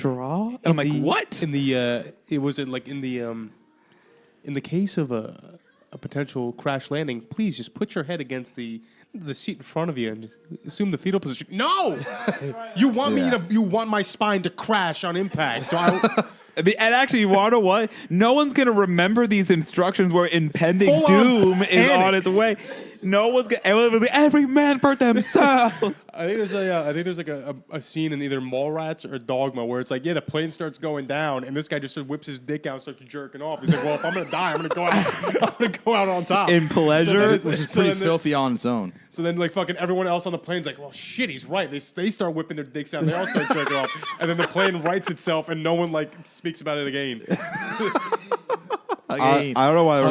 straw? And I'm like, what? In the case of a potential crash landing, please just put your head against the seat in front of you and just assume the fetal position. No, you want you want my spine to crash on impact. So And actually, you want to know what? No one's going to remember these instructions where impending doom is on its way. No one's going to... Every man for themselves. I think there's like a scene in either Mallrats or Dogma where it's like, the plane starts going down and this guy just whips his dick out and starts jerking off. He's like, well, if I'm going to die, I'm going to go out. I'm going to go out on top. In pleasure. Which is pretty filthy on its own. So then, like, fucking everyone else on the plane's like, well, shit, he's right. They start whipping their dicks out and they all start jerking off. And then the plane rights itself and no one, like, speaks about it again. I don't know why it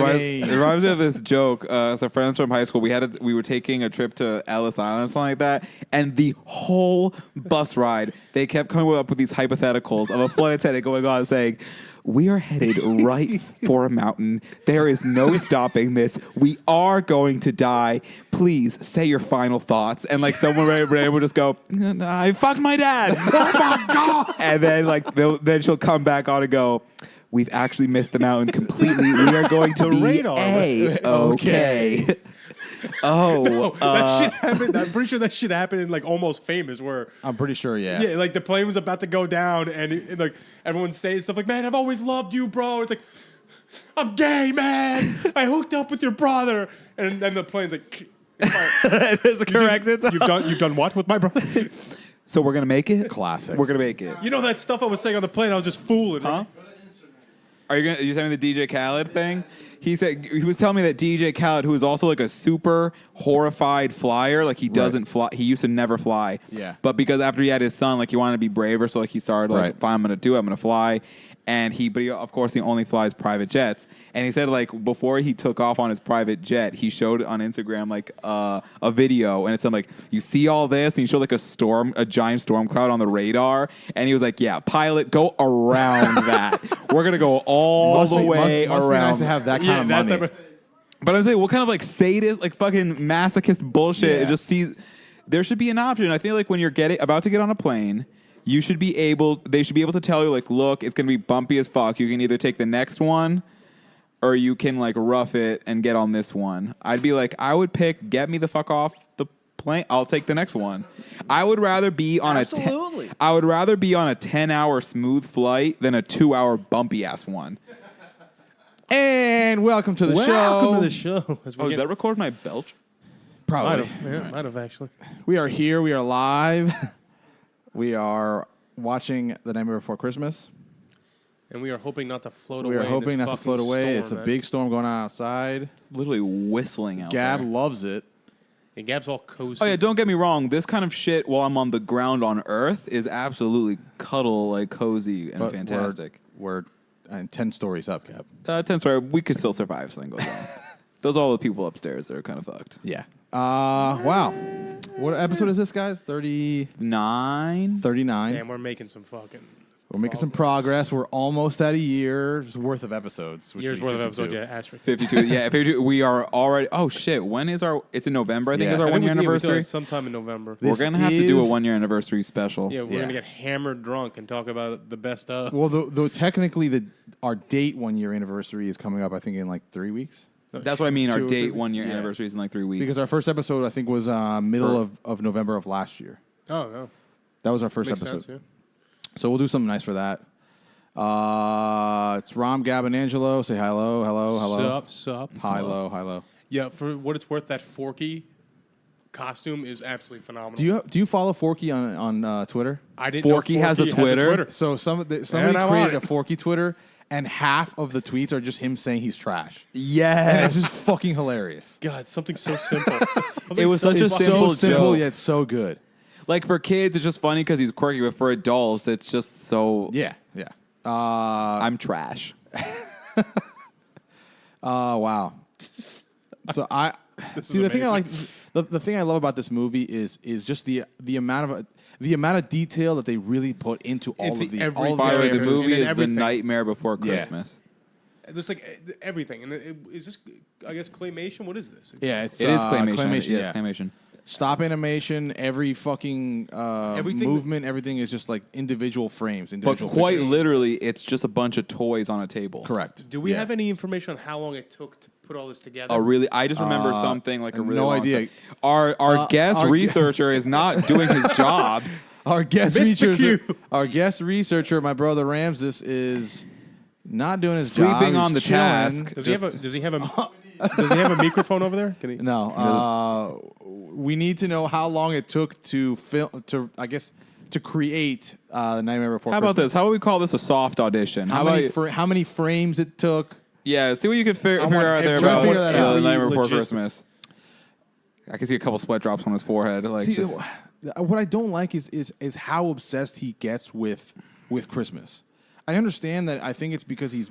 reminds me of this joke. So friends from high school, we were taking a trip to Ellis Island or something like that, and the whole bus ride they kept coming up with these hypotheticals of a flight attendant going on saying, "We are headed right for a mountain. There is no stopping this. We are going to die. Please say your final thoughts." And like someone would just go, "I fucked my dad." Oh my god! And then then she'll come back on and go, "We've actually missed the mountain completely. We are going to be okay." That shit happened. I'm pretty sure that shit happened in like Almost Famous, where I'm pretty sure, yeah, like the plane was about to go down, and like everyone's saying stuff like, "Man, I've always loved you, bro." It's like, "I'm gay, man. I hooked up with your brother," and then the plane's like, "There's a correct You've done what with my brother?" So we're gonna make it. Classic. We're gonna make it. You know that stuff I was saying on the plane? I was just fooling, huh? Are you telling me the DJ Khaled thing? He was telling me that DJ Khaled, who is also like a super horrified flyer, like he doesn't fly. He used to never fly. Yeah. But because after he had his son, like he wanted to be braver, so like he started like, fine, I'm gonna do it. I'm gonna fly. And but of course he only flies private jets. And he said like before he took off on his private jet, he showed on Instagram like a video, and it's like, you see all this, and he showed like a giant storm cloud on the radar, and he was like, yeah, pilot, go around that. We're gonna go all the way around. Must be nice to have that kind of money. But I'm saying, what kind of like sadist, like fucking masochist bullshit? Yeah. It just there should be an option. I feel like when you're about to get on a plane, they should be able to tell you, like, look, it's going to be bumpy as fuck. You can either take the next one or you can, like, rough it and get on this one. I'd be like, I would pick, get me the fuck off the plane. I'll take the next one. I would rather be on a 10-hour smooth flight than a 2-hour bumpy-ass one. And welcome to the show. Welcome to the show. Did that record my belch? Probably. Might have actually. We are here. We are live. We are watching The Nightmare Before Christmas. And we are hoping not to float away. We are hoping not to float away. It's a man. big storm going on outside. Literally whistling out there. Gab loves it. And Gab's all cozy. Oh, yeah, don't get me wrong. This kind of shit while I'm on the ground on Earth is absolutely like cozy and But fantastic. We're 10 stories up, Gab. 10 story, we could still survive if something goes wrong. Those are all the people upstairs that are kind of fucked. Yeah. Wow. What episode is this, guys? 39? 39. Damn, we're making some fucking... We're making some progress. We're almost at a year's worth of episodes. Year's worth of episodes, yeah. Asterisk. 52. Yeah, 52. We are already... Oh, shit. When is our... It's in November, I think, is our one-year anniversary. Like sometime in November. We're going to have to do a one-year anniversary special. Yeah, we're going to get hammered drunk and talk about the best of. Well, though technically our date 1 year anniversary is coming up, I think, in like 3 weeks. That's what I mean. Our 2 or 3 date weeks? 1 year anniversary is in like 3 weeks. Because our first episode, I think, was middle of November of last year. Oh, no. That was our first Makes episode. sense, yeah. So we'll do something nice for that. It's Rom, Gab, and Angelo. Say hello, hello, hello. Sup. Hello. Yeah, for what it's worth, that Forky costume is absolutely phenomenal. Do you follow Forky on Twitter? I didn't Forky know has a Twitter? So somebody I'm on created it. a Forky Twitter, and half of the tweets are just him saying he's trash. And Yes. it's just fucking hilarious. God, something so simple. It was such a It's simple so simple joke. yet so good. Like for kids, it's just funny because he's quirky, but for adults, it's just so... Yeah. I'm trash. Wow. So I see the thing I like. The thing I love about this movie is just the amount of detail that they really put into all Into of the. every all of By the way, the And movie is everything. The Nightmare Before Christmas. There's like everything. And is this, I guess, claymation? What is this? Yeah, it's It is claymation. Claymation, Yes, yeah. claymation. stop animation, every fucking movement, everything is just like individual frames. But Individual quite frames. literally, it's just a bunch of toys on a table. Correct. Do we have any information on how long it took to put all this together? Oh, really? I just remember something like a really no long idea. time. Our guest researcher is not doing his job. Our guest Mr. Q. researcher, my brother Ramses, is not doing his Sleeping job. He's on the chilling. task. Does he have a microphone over there? Can he? No. We need to know how long it took to film to create the Nightmare Before How about Christmas. this? How about we call this a soft audition? How many frames it took? Yeah, see what you can figure want out there every- about figure that out. the Nightmare Before Logistic. Christmas. I can see a couple sweat drops on his forehead. Like, See, just, what I don't like is how obsessed he gets with Christmas. I understand that. I think it's because he's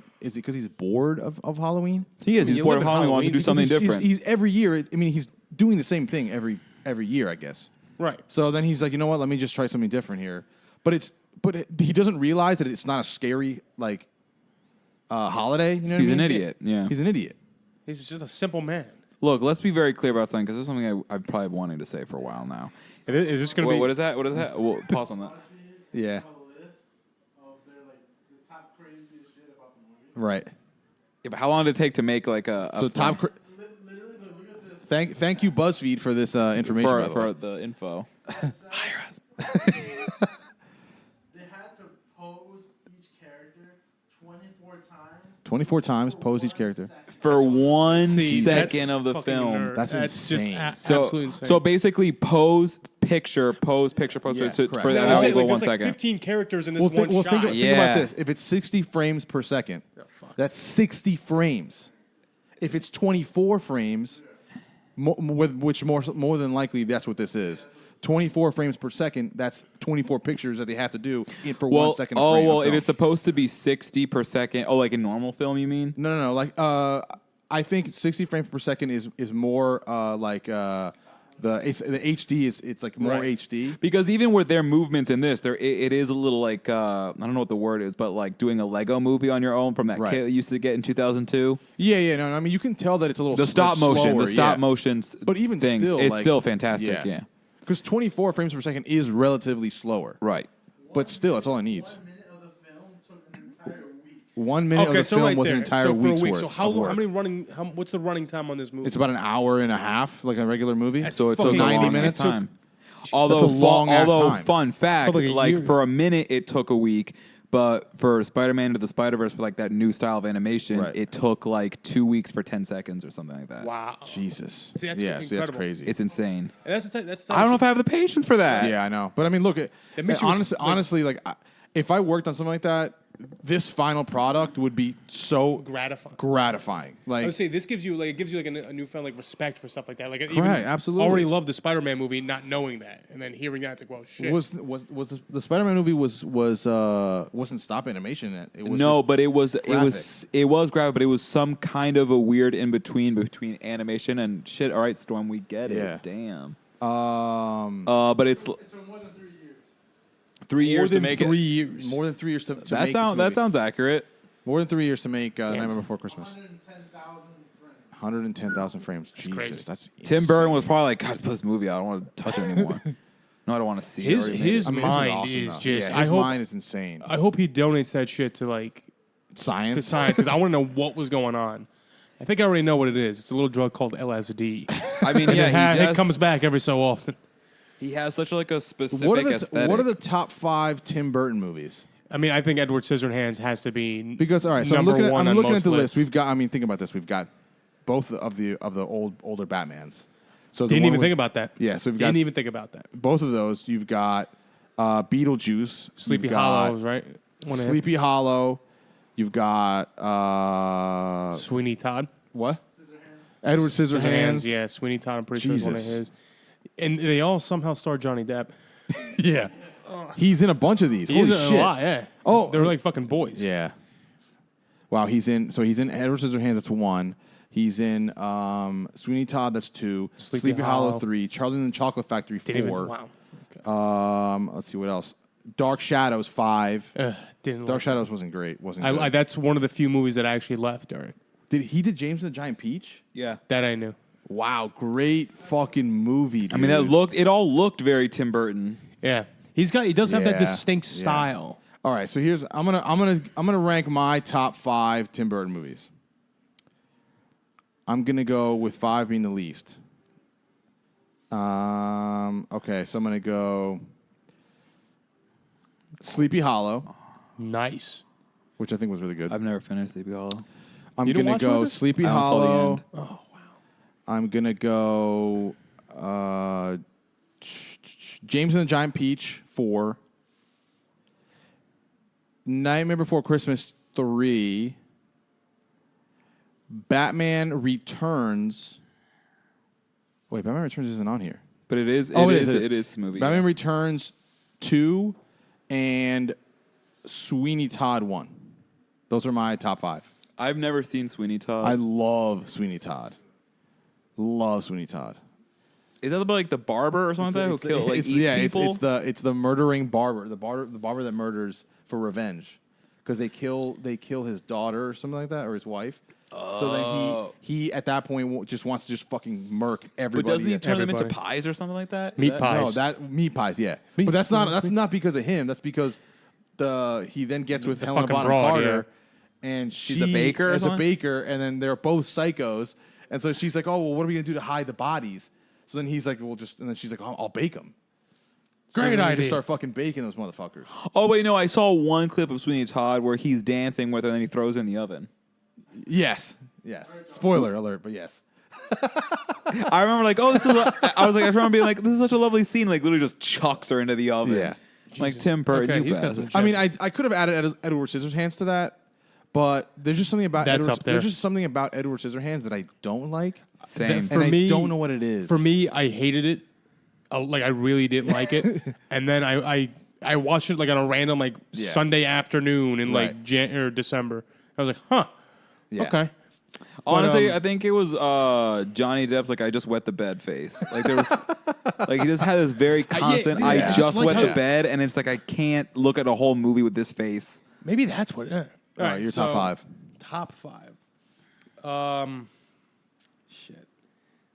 bored of Halloween. he is. He's you bored live of in Halloween. He wants to do something different. He's every year. I mean, he's doing the same thing every year, I guess. Right. So then he's like, you know what? Let me just try something different here. But he doesn't realize that it's not a scary like holiday. You know what He's I an mean? idiot. Yeah. He's an idiot. He's just a simple man. Look, let's be very clear about something because there's something I've probably wanting to say for a while now. Is this going to be? What is that? What is that? Well, pause on that. Yeah. Right. Yeah, but how long did it take to make like a So top. Thank you BuzzFeed for this information. by the way. for the info? They had to pose each character 24 times. 24 times, pose each character. For 1 See, second that's of the fucking film. nerd. That's insane. So, absolutely insane. so basically, pose picture, Yeah, for correct. that There's will go like 1 second. 15 characters in this Well, one shot. think about Yeah. this. If it's 60 frames per second, that's 60 frames. If it's 24 frames, which more than likely that's what this is. 24 frames per second, that's 24 pictures that they have to do for 1 second. Oh, frame of well, if film. it's supposed to be 60 per second, like in normal film, you mean? No. Like, I think 60 frames per second is more like the HD it's like more Right. HD. Because even with their movements in this, it is a little like I don't know what the word is, but like doing a Lego movie on your own from that Right. kit that you used to get in 2002. Yeah. No, I mean you can tell that it's a little The stop motion, slower, the stop yeah. motions, But even things, still, it's like, still fantastic. Yeah, Because 24 frames per second is relatively slower. right. But still, that's all it needs. 1 minute of the film took an entire week. 1 minute of the so film right was there. an entire so for week's a week. worth. So how of work. many what's the running time on this movie? It's about an hour and a half, like a regular movie. That's So it took fucking a 90 long minutes. time. That's Although, a long-ass time. fun fact, Probably a like year. for a minute it took a week, but for Spider-Man Into the Spider-Verse, for like that new style of animation, Right. it took like 2 weeks for 10 seconds or something like that. wow. Jesus. See, that's that's incredible. crazy. It's insane. And that's the I don't know if I have the patience for that. Yeah, I know. But I mean, look, makes you honestly, like, if I worked on something like that, this final product would be so gratifying. I Like, would say this gives you like a newfound like respect for stuff like that. Like even absolutely. already loved the Spider-Man movie, not knowing that, and then hearing that, it's like, well, shit. was the Spider-Man movie wasn't stop animation? It was No, just but it was graphic. graphic, but it was some kind of a weird in between animation and shit. All right, Storm, we get it. Yeah. Damn. But It's It took more than 3 years. 3 years to than make 3 it. years. more than 3 years to That make sounds this movie. accurate. More than 3 years to make Nightmare Before Christmas. 110,000 frames. 110,000 frames. Jesus, crazy. that's Tim insane. Burton was probably like, God, let's put this movie out. I don't want to touch it anymore. No, I don't want to see His- it. I already made his- it. I mean, mind this is, is awesome, just- though. I his hope- mind is insane. I hope he donates that shit to like Science. to science because I want to know what was going on. I think I already know what it is. It's a little drug called LSD. I mean, And yeah, it comes back every so often. he has such like a specific What are, the aesthetic. what are the top 5 Tim Burton movies? I mean, I think Edward Scissorhands has to be Because all right, so I'm number looking at, one I'm on looking most at the lists. list. We've got. I mean, think about this. We've got both of the older Batmans. So the Didn't one even with- think about that. Yeah, so we've Didn't got even think about that. both of those. You've got Beetlejuice, Sleepy you've got Hollows, right? One of him. Sleepy Hollow. You've got Sweeney Todd. what? Edward Scissorhands. Yeah, Sweeney Todd. I'm pretty sure is one of Jesus. his. And they all somehow star Johnny Depp. Yeah. He's in a bunch of these. He's Holy in shit! a lot, yeah. Oh, They're like fucking boys. Yeah. Wow, he's in Edward Scissorhands, that's 1. He's in Sweeney Todd, that's 2. Sleepy Hollow Hollow. 3. Charlie and the Chocolate Factory 4. Didn't even, wow. Okay. Let's see what else. Dark Shadows 5. Didn't Dark like Shadows wasn't great. Wasn't good. that's one of the few movies that I actually left during. Did James and the Giant Peach? Yeah. That I knew. Wow, great fucking movie, dude. I mean, it all looked very Tim Burton. Yeah, he does have that Yeah. distinct Yeah. style. All right, so here's I'm gonna rank my top 5 Tim Burton movies. I'm gonna go with 5 being the least. Okay, so I'm gonna go Sleepy Hollow, Nice. which I think was really good. I've never finished Sleepy Hollow. I'm You didn't gonna watch it go with us? Sleepy I only saw the Hollow. end. Oh wow. I'm gonna go James and the Giant Peach 4. Nightmare Before Christmas 3. Batman Returns. Wait, Batman Returns isn't on here. But it is. Oh, it it is is. this movie. Batman yeah. Returns 2 and Sweeney Todd 1. Those are my top 5. I've never seen Sweeney Todd. I love Sweeney Todd. Love Sweeney Todd. Is that about like the barber or something like that who eats people? It's the murdering barber, the barber that murders for revenge, because they kill his daughter or something like that, or his wife. So then he at that point just wants to just fucking murk everybody. But doesn't he turn them into everybody. pies or something like that? Meat Is that- pie. No, that meat pies, yeah. Meat- But that's not because of him. That's because he then gets with Helena fucking Bonham broad, Carter, and She's a baker or as a something? baker, and then they're both psychos, and so she's like, "Oh, well, what are we gonna do to hide the bodies?" So then he's like, "Well, just," and then she's like, "Oh, I'll bake them." Great Just idea. start fucking baking those motherfuckers. Oh wait, no, I saw one clip of Sweeney Todd where he's dancing with her and then he throws her in the oven. Yes. Spoiler alert, but yes. I remember like, oh, this is. I remember being like, this is such a lovely scene. Like, literally just chucks her into the oven. Yeah. Like Tim Burton, Okay, you he's got bastard. some- I mean, I could have added Edward Scissorhands to that, but there's just something about That's up there. There's just something about Edward Scissorhands that I don't like, Same. For and me- I don't know what it is. For me, I hated it. Like I really didn't like it. And then I watched it like on a random like Yeah. Sunday afternoon in like Right. or December. I was like, huh. Yeah. Okay. Honestly, But, I think it was Johnny Depp's like I just wet the bed face. Like there was like he just had this very constant yeah. I Just just like wet how- the bed, and it's like I can't look at a whole movie with this face. Maybe that's what. All right, your top 5. Top 5. Shit.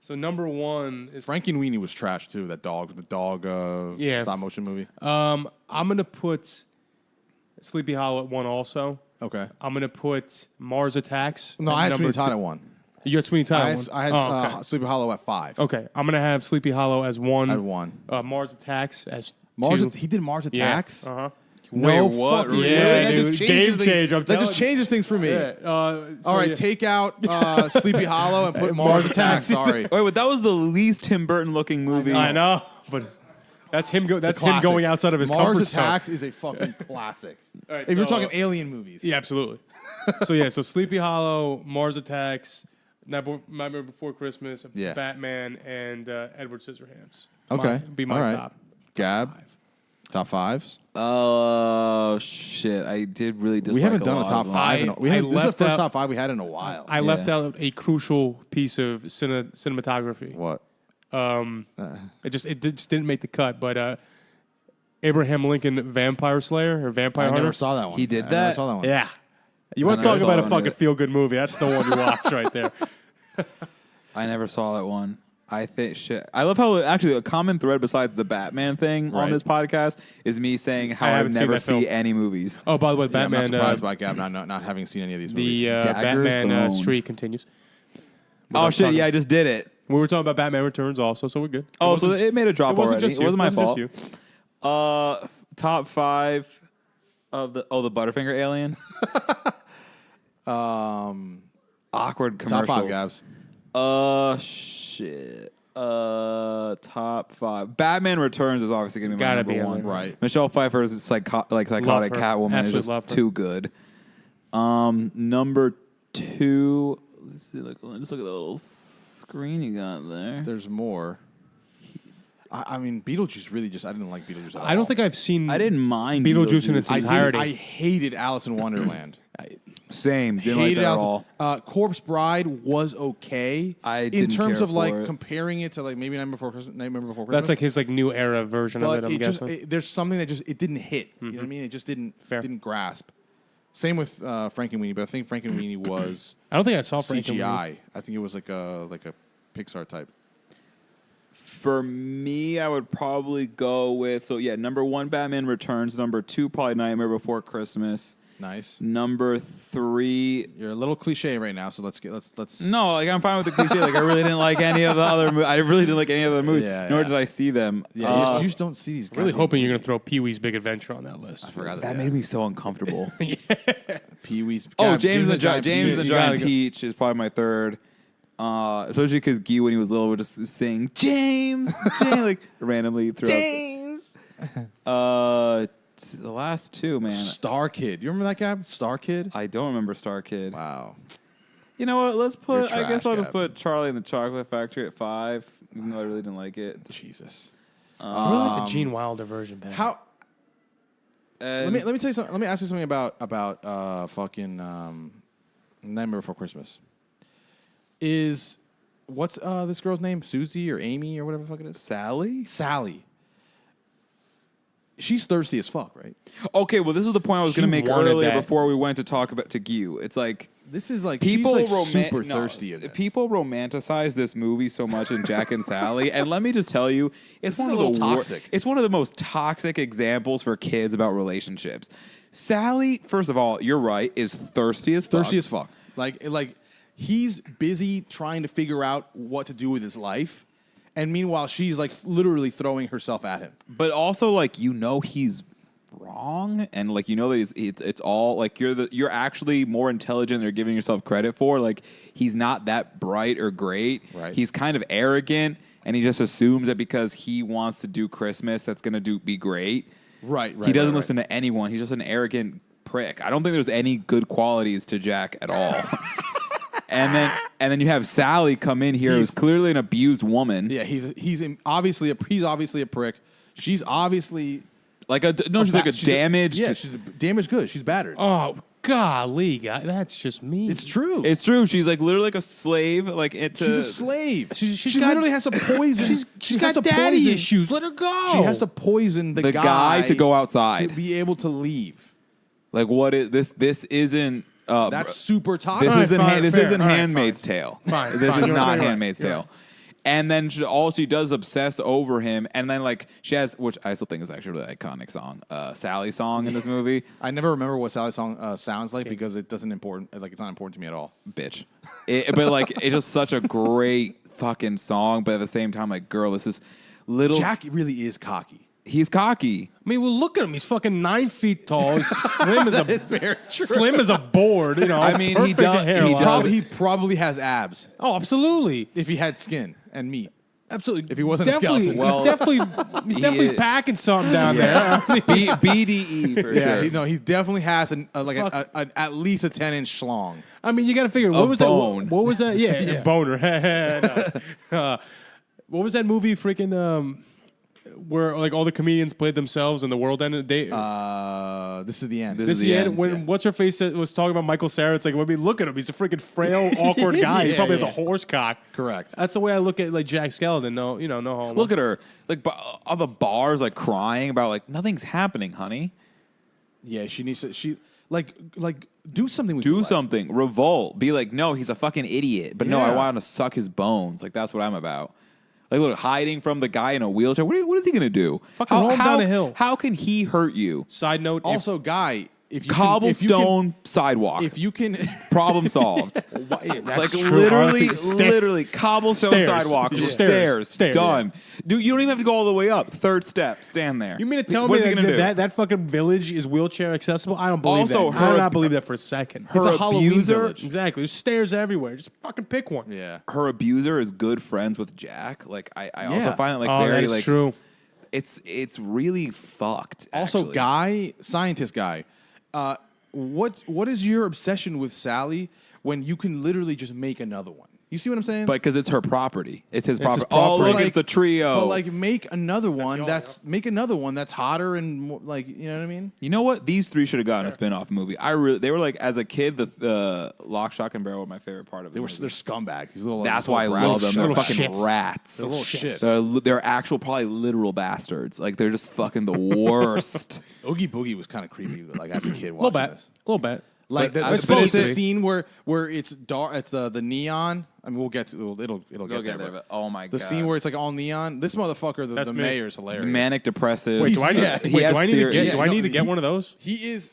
So number 1 is Frankenweenie was trash too. The dog Yeah. stop motion movie. I'm gonna put Sleepy Hollow at 1 also. Okay. I'm gonna put Mars Attacks. No, at I had number Sweeney Todd 2. at 1. You got Sweeney Todd I at had, 1. I had Oh, okay. Sleepy Hollow at 5. Okay, I'm gonna have Sleepy Hollow as 1. At 1. Mars Attacks as Mars, 2. he did Mars Attacks. Yeah. Uh-huh. No Wait, what? fucking Really? way. Yeah, That dude. just changes Game things. changer, I'm That telling just you. changes things for me. Yeah. All right, take out Sleepy Hollow and put Mars Attacks. Sorry. Wait, but that was the least Tim Burton looking movie. I know, but that's him. That's him Classic. going outside of his Mars comfort zone. Attacks is a fucking classic. All right, If you're so, talking alien movies. yeah, absolutely. So Sleepy Hollow, Mars Attacks, Nightmare Before Christmas, Yeah. Batman, and Edward Scissorhands. Okay. Be my All right. top. Gab, top 5s. Oh shit! I did really dislike. We haven't done a lot top of them. 5. This is the left first out- top 5 we had in a while. I left out a crucial piece of cinematography. What? It just didn't make the cut, but Abraham Lincoln Vampire Slayer or Vampire I Hunter. never saw that one. He did I that? never saw that one. Yeah. You I want to never talk saw about a one fucking either. feel good movie? That's the one you watch right there. I never saw that one. I think shit. I love how actually a common thread besides the Batman thing on Right. this podcast is me saying how I I've haven't seen never that film. seen any movies. Oh, by the way, Yeah, I'm not Batman. surprised by Gab not having seen any of these movies. The Dagger's Batman Throne. streak continues. Oh shit! Yeah, I just did it. We were talking about Batman Returns also, so we're good. Oh, so it made a drop it wasn't already. just It you. wasn't my fault. Just you. Top 5 of the Butterfinger alien. Awkward top commercials. 5, Gabs. Shit. Top 5. Batman Returns is obviously gonna be my Gotta number be on 1. there. Right. Michelle Pfeiffer's psychotic Love her. Catwoman is Absolutely just love her. too good. Number 2. Let's see. Just look at the little screen you got there. There's more. I mean, Beetlejuice really just... I didn't like Beetlejuice at all. I don't think I've seen. I didn't mind Beetlejuice in its I entirety. I hated Alice in Wonderland. Same. Didn't like hated that at Alice. all. Corpse Bride was okay. I in didn't terms care of like for it. comparing it to like maybe Nightmare Before Christmas. That's like his new era version of but it. I'm it just guessing. there's something that just it didn't hit. You know what I mean? It just didn't Fair. didn't grasp. Same with Frankenweenie, but I think Frankenweenie was I don't think I saw Frankenweenie. CGI. I think it was like a Pixar type. For me, I would probably go with number 1, Batman Returns. Number 2, probably Nightmare Before Christmas. Nice. Number 3. You're a little cliche right now, so let's. No, like I'm fine with the cliche. Like I really didn't like any of the other. I really didn't like any of the movies. Nor did I see them. Yeah, you just don't see these. Really hoping you're gonna throw Pee-wee's Big Adventure on that list. I forgot That made me so uncomfortable. Pee-wee's. James the Giant gotta go. Peach is probably my 3rd. Especially because Guy, when he was little, would just sing James, like randomly throughout. James. The last 2, man. Star Kid. You remember that guy? Star Kid. I don't remember Star Kid. Wow. You know what? Let's put. You're I guess trash, I'll just Gab. put Charlie and the Chocolate Factory at 5. Even though I really didn't like it. Jesus. I really like the Gene Wilder version better. How? And Let me tell you something. Let me ask you something about fucking Nightmare Before Christmas. What's this girl's name? Susie or Amy or whatever the fuck it is? Sally. Sally. She's thirsty as fuck, right? Okay, well, this is the point I was She going to make wanted earlier that. before we went to talk about to Gyu. It's like This is like people she's like super thirsty. In this. People romanticize this movie so much in Jack and Sally, and let me just tell you, it's This one is of a the little toxic. It's one of the most toxic examples for kids about relationships. Sally, first of all, you're right, is thirsty as fuck. Thirsty as fuck. Like he's busy trying to figure out what to do with his life, and meanwhile she's like literally throwing herself at him. But also, like, he's wrong, and like that it's all like you're actually more intelligent than you're giving yourself credit for. Like, he's not that bright or great. Right. He's kind of arrogant, and he just assumes that because he wants to do Christmas, that's gonna be great. Right. He doesn't listen to anyone. He's just an arrogant prick. I don't think there's any good qualities to Jack at all. And then you have Sally come in here, who's clearly an abused woman. Yeah, he's obviously a prick. She's obviously she's like a damaged. Yeah, she's damaged goods. She's battered. Oh, golly, guy, that's just me. It's true. It's true. She's like literally like a slave. Like She's a slave. She got- literally has to poison. She's got daddy issues. Let her go. She has to poison the guy to go outside to be able to leave. Like, what is this? This isn't. That's super toxic. This All right, isn't. fine, this fair. isn't All right, Handmaid's Tale. Fine, This fine. is You're not right, you're right. Handmaid's You're Tale. right. And then all she does is obsess over him. And then like she has, which I still think is actually a really iconic song, Sally song in this movie. I never remember what Sally's song sounds like because it doesn't important. Like it's not important to me at all. Bitch. But like it's just such a great fucking song. But at the same time, like, girl, this is little. Jack really is cocky. He's cocky. I mean, well, look at him. He's fucking 9 feet tall. He's slim as a very true. slim as a board. I mean, he perfect does- he hairline. does- He probably has abs Oh, absolutely, if he had skin and meat. absolutely. If he wasn't a definitely, skeleton. Well, he's definitely is- packing something down there. BDE for Yeah, sure. he definitely has Fuck. at least a 10-inch schlong. I mean, you got to figure what A was bone. that? What was that? Yeah, a boner. No. What was that movie? Freaking where like all the comedians played themselves and the world ended. This is the end. This This is the the end end, when yeah. what's her face was talking about Michael Cera. It's like, when we look at him, he's a freaking frail, awkward guy. He Yeah, probably yeah. has a horse cock. Correct. That's the way I look at like Jack Skellington. No homo. Look at her, like on the bars, like crying about like nothing's happening, honey. Yeah, she needs to. She like do something with your Do life. something, revolt. Be like, no, he's a fucking idiot. But no, I Yeah. want to suck his bones. Like, that's what I'm about. Like, look, hiding from the guy in a wheelchair. What is he gonna do? Fucking roll him down a hill. How can he hurt you? Side note. Also, guy, if you Cobblestone sidewalk. if you can, Problem solved. that's Like true. literally, Honestly, literally cobblestone Stairs. sidewalk, Yeah. stairs, Stairs. done. Dude, you don't even have to go all the way up. Third step, stand there. You mean to tell What me is he gonna do? that fucking village is wheelchair accessible? I don't believe Also, that. I do her- not believe that for a second. her it's a Halloween abuser- village. Exactly. There's stairs everywhere. Just fucking pick one. Yeah. Her abuser is good friends with Jack. Like, I also Yeah. find it like Oh, very that is like true. it's really fucked. Also, actually. guy, scientist guy, what is your obsession with Sally when you can literally just make another one? You see what I'm saying? But because it's her property, it's his his property. Oh, property. look, it's the trio. But like, make another one. y'all, Make another one that's hotter and more, like, you know what I mean? You know what? These three should have gotten a spin-off movie. They were like, as a kid, the Lock, Shock, and Barrel were my favorite part of They're it. scumbags. These little. That's these why I little love them. They're little fucking shits. rats. They're little shits. They're actual, probably literal bastards. Like, they're just fucking the worst. Oogie Boogie was kind of creepy, like as a kid A little watching bit. this. A little bit. Like But it's supposed the to be. scene where it's dark. It's the neon. I mean, we'll get to it'll We'll get get there. there, but but oh my the god, scene where it's like all neon. This motherfucker, That's the me. mayor's hilarious. manic depressive. Wait, do I need, Yeah. wait, He do has I need to serious- get? Yeah, Do I no, need to get one of those? He is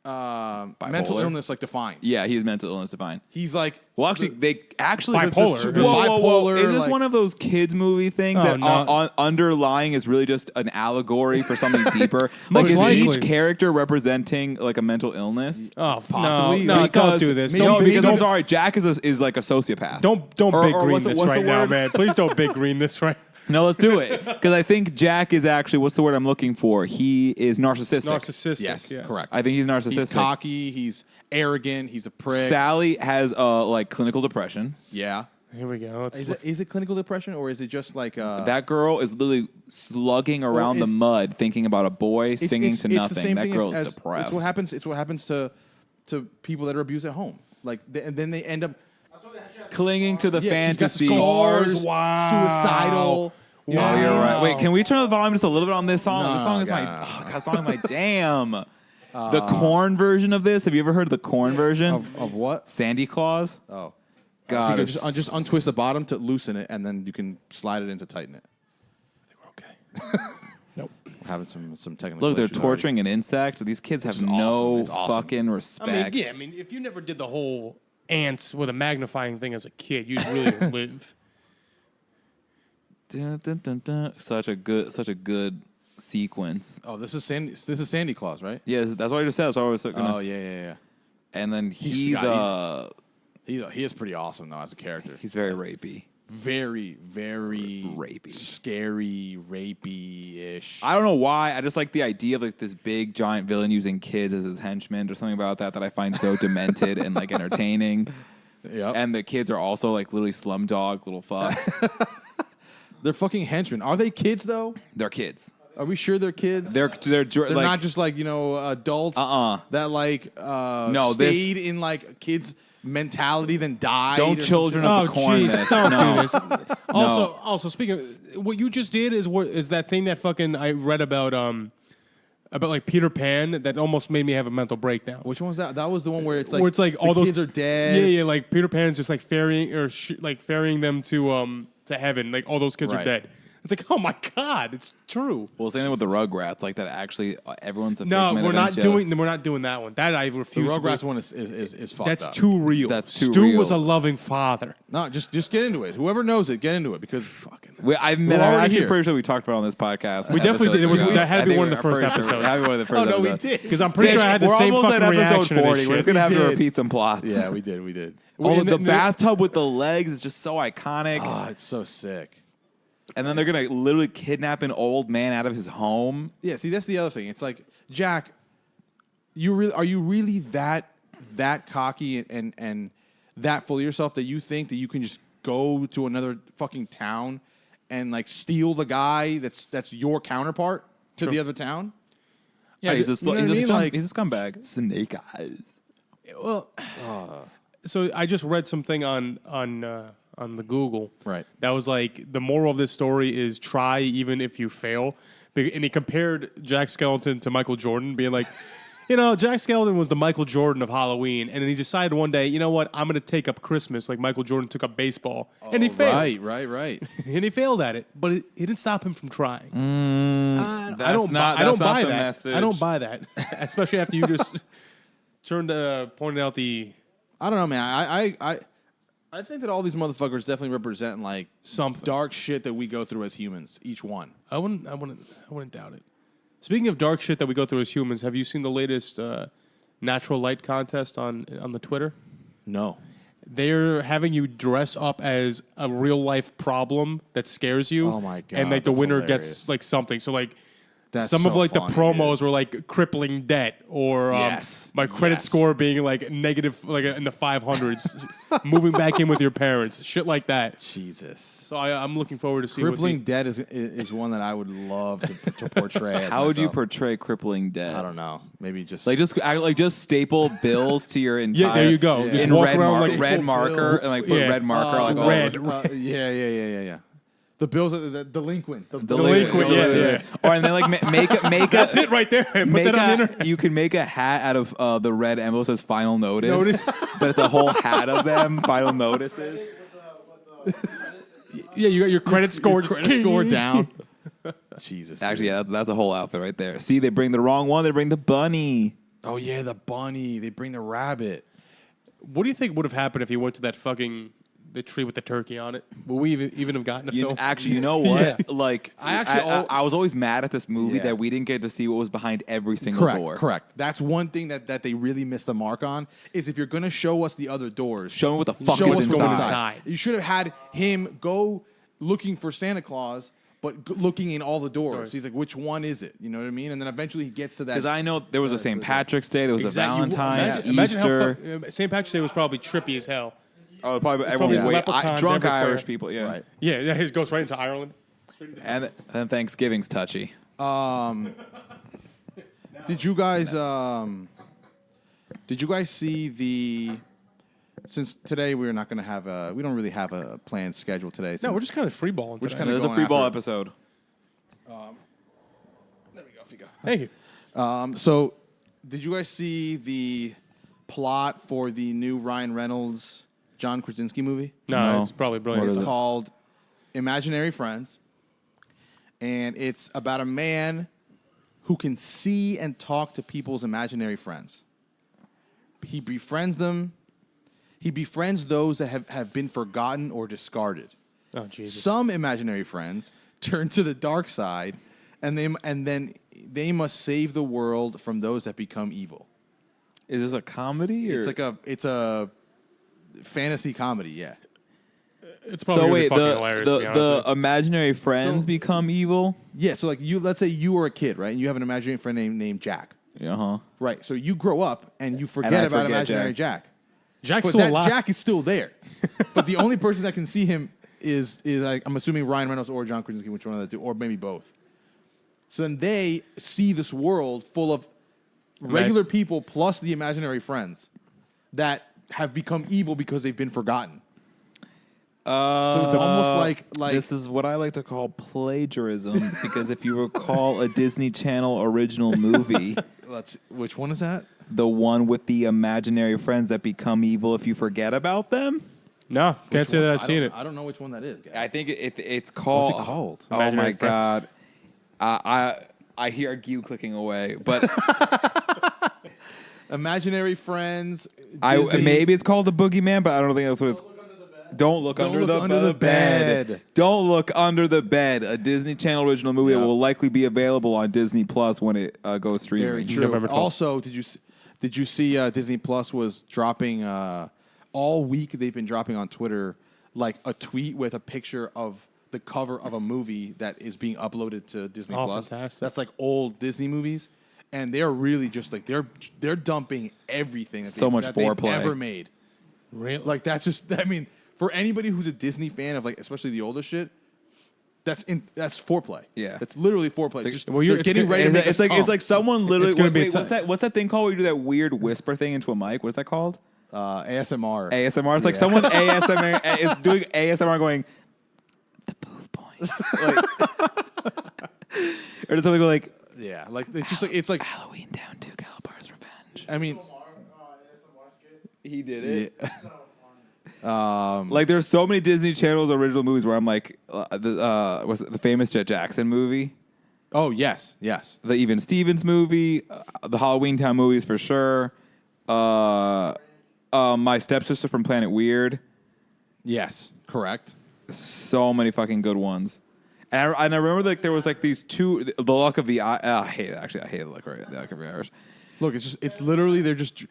mental illness like defined. Yeah, he's mental illness defined. He's like Well, actually, they actually Bipolar. Whoa, whoa, whoa! Bipolar, Is this like- one of those kids movie things Oh, that no. underlying is really just an allegory for something deeper? Like, Most is likely. each character representing like a mental illness? Oh, Possibly. No, Because- don't do this. No, Don't, because I'm don't, sorry, Jack is like a sociopath. don't Or- big or green what's the- this what's right the now, word? man. Please don't big green this right. No, let's do it because I think Jack is actually what's the word I'm looking for? He is narcissistic. Narcissistic. Yes, correct. I think he's narcissistic. he's cocky. He's arrogant. He's a prick. Sally has like clinical depression. Yeah. Here we go. Let's Is it clinical depression or is it just like That girl is literally slugging around the is- mud, thinking about a boy singing to the nothing. same That thing girl as, is depressed. It's what happens to people that are abused at home. Like and then they end up Clinging to the she's got fantasy. scars, Wow. suicidal. You know Oh, what I you're mean? right. Wait, can we turn the volume just a little bit on this song? No, This song is my no. oh, God, this song is my jam. The corn version of this. Have you ever heard the corn version? Of what? Sandy Claus. Oh. God, You can it's- just untwist the bottom to loosen it, and then you can slide it in to tighten it. okay. Nope. We're having some technical Look, they're issues already. torturing an insect. These kids have is no awesome. It's awesome. fucking I respect. mean, yeah. I mean, if you never did the whole ants with a magnifying thing as a kid, you'd really live. Dun, dun, dun, dun. Such a good sequence. Oh, this is Sandy Claus, right? Yes, that's what I just said. That's what I was gonna Oh yeah. And then He is pretty awesome though as a character. he's very rapey. very, very Rapey. scary, rapey-ish. I don't know why. I just like the idea of like this big giant villain using kids as his henchmen or something about that I find so demented and like entertaining. Yep. And the kids are also like literally slumdog little fucks. They're fucking henchmen. Are they kids though? They're kids. Are we sure they're kids? They're They're like, not just like adults. That like No, stayed in like kids' mentality, then died. don't or children Oh, of the corn jeez, this. don't No. do this. Also, speaking of what you just did is that thing that fucking I read about like Peter Pan that almost made me have a mental breakdown. Which one was that? That was the one where it's like all the those kids are dead. Yeah, like Peter Pan's just like ferrying ferrying them to heaven. Like all those kids are Right. dead. It's like, oh my god, it's true. Well, same thing with the Rugrats. Like that actually, everyone's a No, figment we're of not angelic- doing that one. That I The refuse. to Rugrats do. one is fucked That's up. too real. That's too Stu real. was a loving father. No, just get into it. Whoever knows it, get into it because fucking. I'm already actually here. pretty sure we talked about it on this podcast. We definitely did. It was- episodes ago. that had to be I think one of the I'm first pretty sure- episodes. Had to be one of the first Oh no, we episodes. did. Because I'm pretty sure I had the We're same almost fucking at episode reaction to 40. this We're shit. just gonna have to did. repeat some plots. Yeah, we did. Oh, And the then- bathtub with the legs is just so iconic. Oh, it's so sick. And then they're gonna literally kidnap an old man out of his home. Yeah, see, that's the other thing. It's like, Jack, are you really that cocky and that full of yourself that you think that you can just go to another fucking town and like steal the guy that's your counterpart to the other town? Yeah, he's a you know what I mean? Like- he's a scumbag. Snake eyes. Well, so I just read something on the Google. Right. That was like the moral of this story is try even if you fail. And he compared Jack Skellington to Michael Jordan, being like, Jack Skellington was the Michael Jordan of Halloween, and then he decided one day, you know what, I'm going to take up Christmas like Michael Jordan took up baseball, and he failed. Right. And he failed at it, but it didn't stop him from trying. I That's don't not- buy that's not that. the message. I don't buy that, especially after you just pointed out the I don't know, man. I think that all these motherfuckers definitely represent like something. dark shit that we go through as humans, each one. I wouldn't doubt it. Speaking of dark shit that we go through as humans, have you seen the latest natural light contest on the Twitter? No. They're having you dress up as a real life problem that scares you. Oh my God, And like the that's winner hilarious. gets like something. So like That's some of so like funny, the promos dude. were like crippling debt or Yes. my credit Yes. score being like negative, like in the 500s, moving back in with your parents, shit like that. Jesus. So I'm looking forward to see Crippling debt is one that I would love to portray. As How would you myself. portray crippling debt? I don't know. Maybe just Just staple bills to your entire. Yeah, there you go. Yeah. Just In walk red, around like red marker and like put Yeah. red marker like all red. over. yeah. The bills, the delinquent. Delinquent, yeah. Or and then like make That's it right there. Put make that on the internet. you can make a hat out of the red envelope that says final notice, but it's a whole hat of them, final notices. Yeah, you got your credit score. Credit score down. Jesus. Actually, yeah, that's a whole outfit right there. See, they bring the wrong one. They bring the bunny. Oh yeah, the bunny. They bring the rabbit. What do you think would have happened if you went to that fucking the tree with the turkey on it? Would we even have gotten a film? Actually, you know what? Yeah. Like, I was always mad at this movie that we didn't get to see what was behind every single door. Correct. That's one thing that they really missed the mark on, is if you're going to show us the other doors, Show me what the fuck show is us inside. going inside. You should have had him go looking for Santa Claus, but looking in all the doors. He's like, which one is it? You know what I mean? And then eventually he gets to that. Because I know there was a St. Patrick's Day, there was a Valentine's, Imagine Easter. how St. Patrick's Day was probably trippy as hell. Oh, probably everyone was probably waiting. leprechauns Drunk everywhere. Irish people, yeah. Right. Yeah, it goes right into Ireland. And then Thanksgiving's touchy. Did you guys see the? Since today we're not going to have we don't really have a planned schedule today. No, we're just kind of freeballing. just today. kinda There's a going free ball after it. episode. There we go. Figo. Thank you. So, did you guys see the plot for the new Ryan Reynolds, John Krasinski movie? No, it's probably brilliant. It's called Imaginary Friends, and it's about a man who can see and talk to people's imaginary friends. He befriends them. He befriends those that have been forgotten or discarded. Oh, Jesus. Some imaginary friends turn to the dark side, and then they must save the world from those that become evil. Is this a comedy? Or? It's a fantasy comedy, yeah. It's probably So gonna be wait, fucking hilarious, to be honest the with you. imaginary friends become evil? Yeah, so like let's say you were a kid, right? And you have an imaginary friend named Jack. Uh-huh. Right. So you grow up and you forget I about forget imaginary Jack. Jack's But still that alive. Jack is still there. But the only person that can see him is like, I'm assuming Ryan Reynolds or John Krasinski, which one of the two, or maybe both. So then they see this world full of regular people plus the imaginary friends that have become evil because they've been forgotten. So it's almost like This is what I like to call plagiarism, because if you recall a Disney Channel original movie, which one is that? the one with the imaginary friends that become evil if you forget about them. No, can't say that I've seen it. I don't know which one that is. Guys. I think it's called. What's it called? Oh my Imaginary Friends. God! I hear you clicking away, but Imaginary friends. maybe it's called the Boogeyman, but I don't think that's what it's. Don't look under the bed. Don't look under the bed. A Disney Channel original movie that will likely be available on Disney Plus when it goes streaming. Very true. November 12th. Also, did you see Disney Plus was dropping all week? They've been dropping on Twitter like a tweet with a picture of the cover of a movie that is being uploaded to Disney Oh, Plus. fantastic. That's like old Disney movies, and they're really just like they're dumping everything that So much that they've foreplay. ever made. Really? Like that's just for anybody who's a Disney fan of like especially the older shit. That's foreplay. Yeah. It's literally foreplay. Like, just well, you're- they're it's getting good- ready to make It's us like come. it's like someone literally. It's gonna be What's that thing called? Where you do that weird whisper thing into a mic? What is that called? ASMR. ASMR. It's like someone ASMR is doing ASMR going the poof point, or does something go like Yeah, like it's like Halloween Down 2 Calabar's Revenge? I mean, ASMR skit. He did it. yeah. So funny. Like there's so many Disney Channel's original movies where I'm like was it the famous Jet Jackson movie, Oh yes. the Even Stevens movie, the Halloween Town movies for sure. My Stepsister from Planet Weird. Yes, correct. So many fucking good ones. And I remember like there was like these two, the Luck of the I hate it actually. I hate the Luck of the Irish. Look, it's literally they're just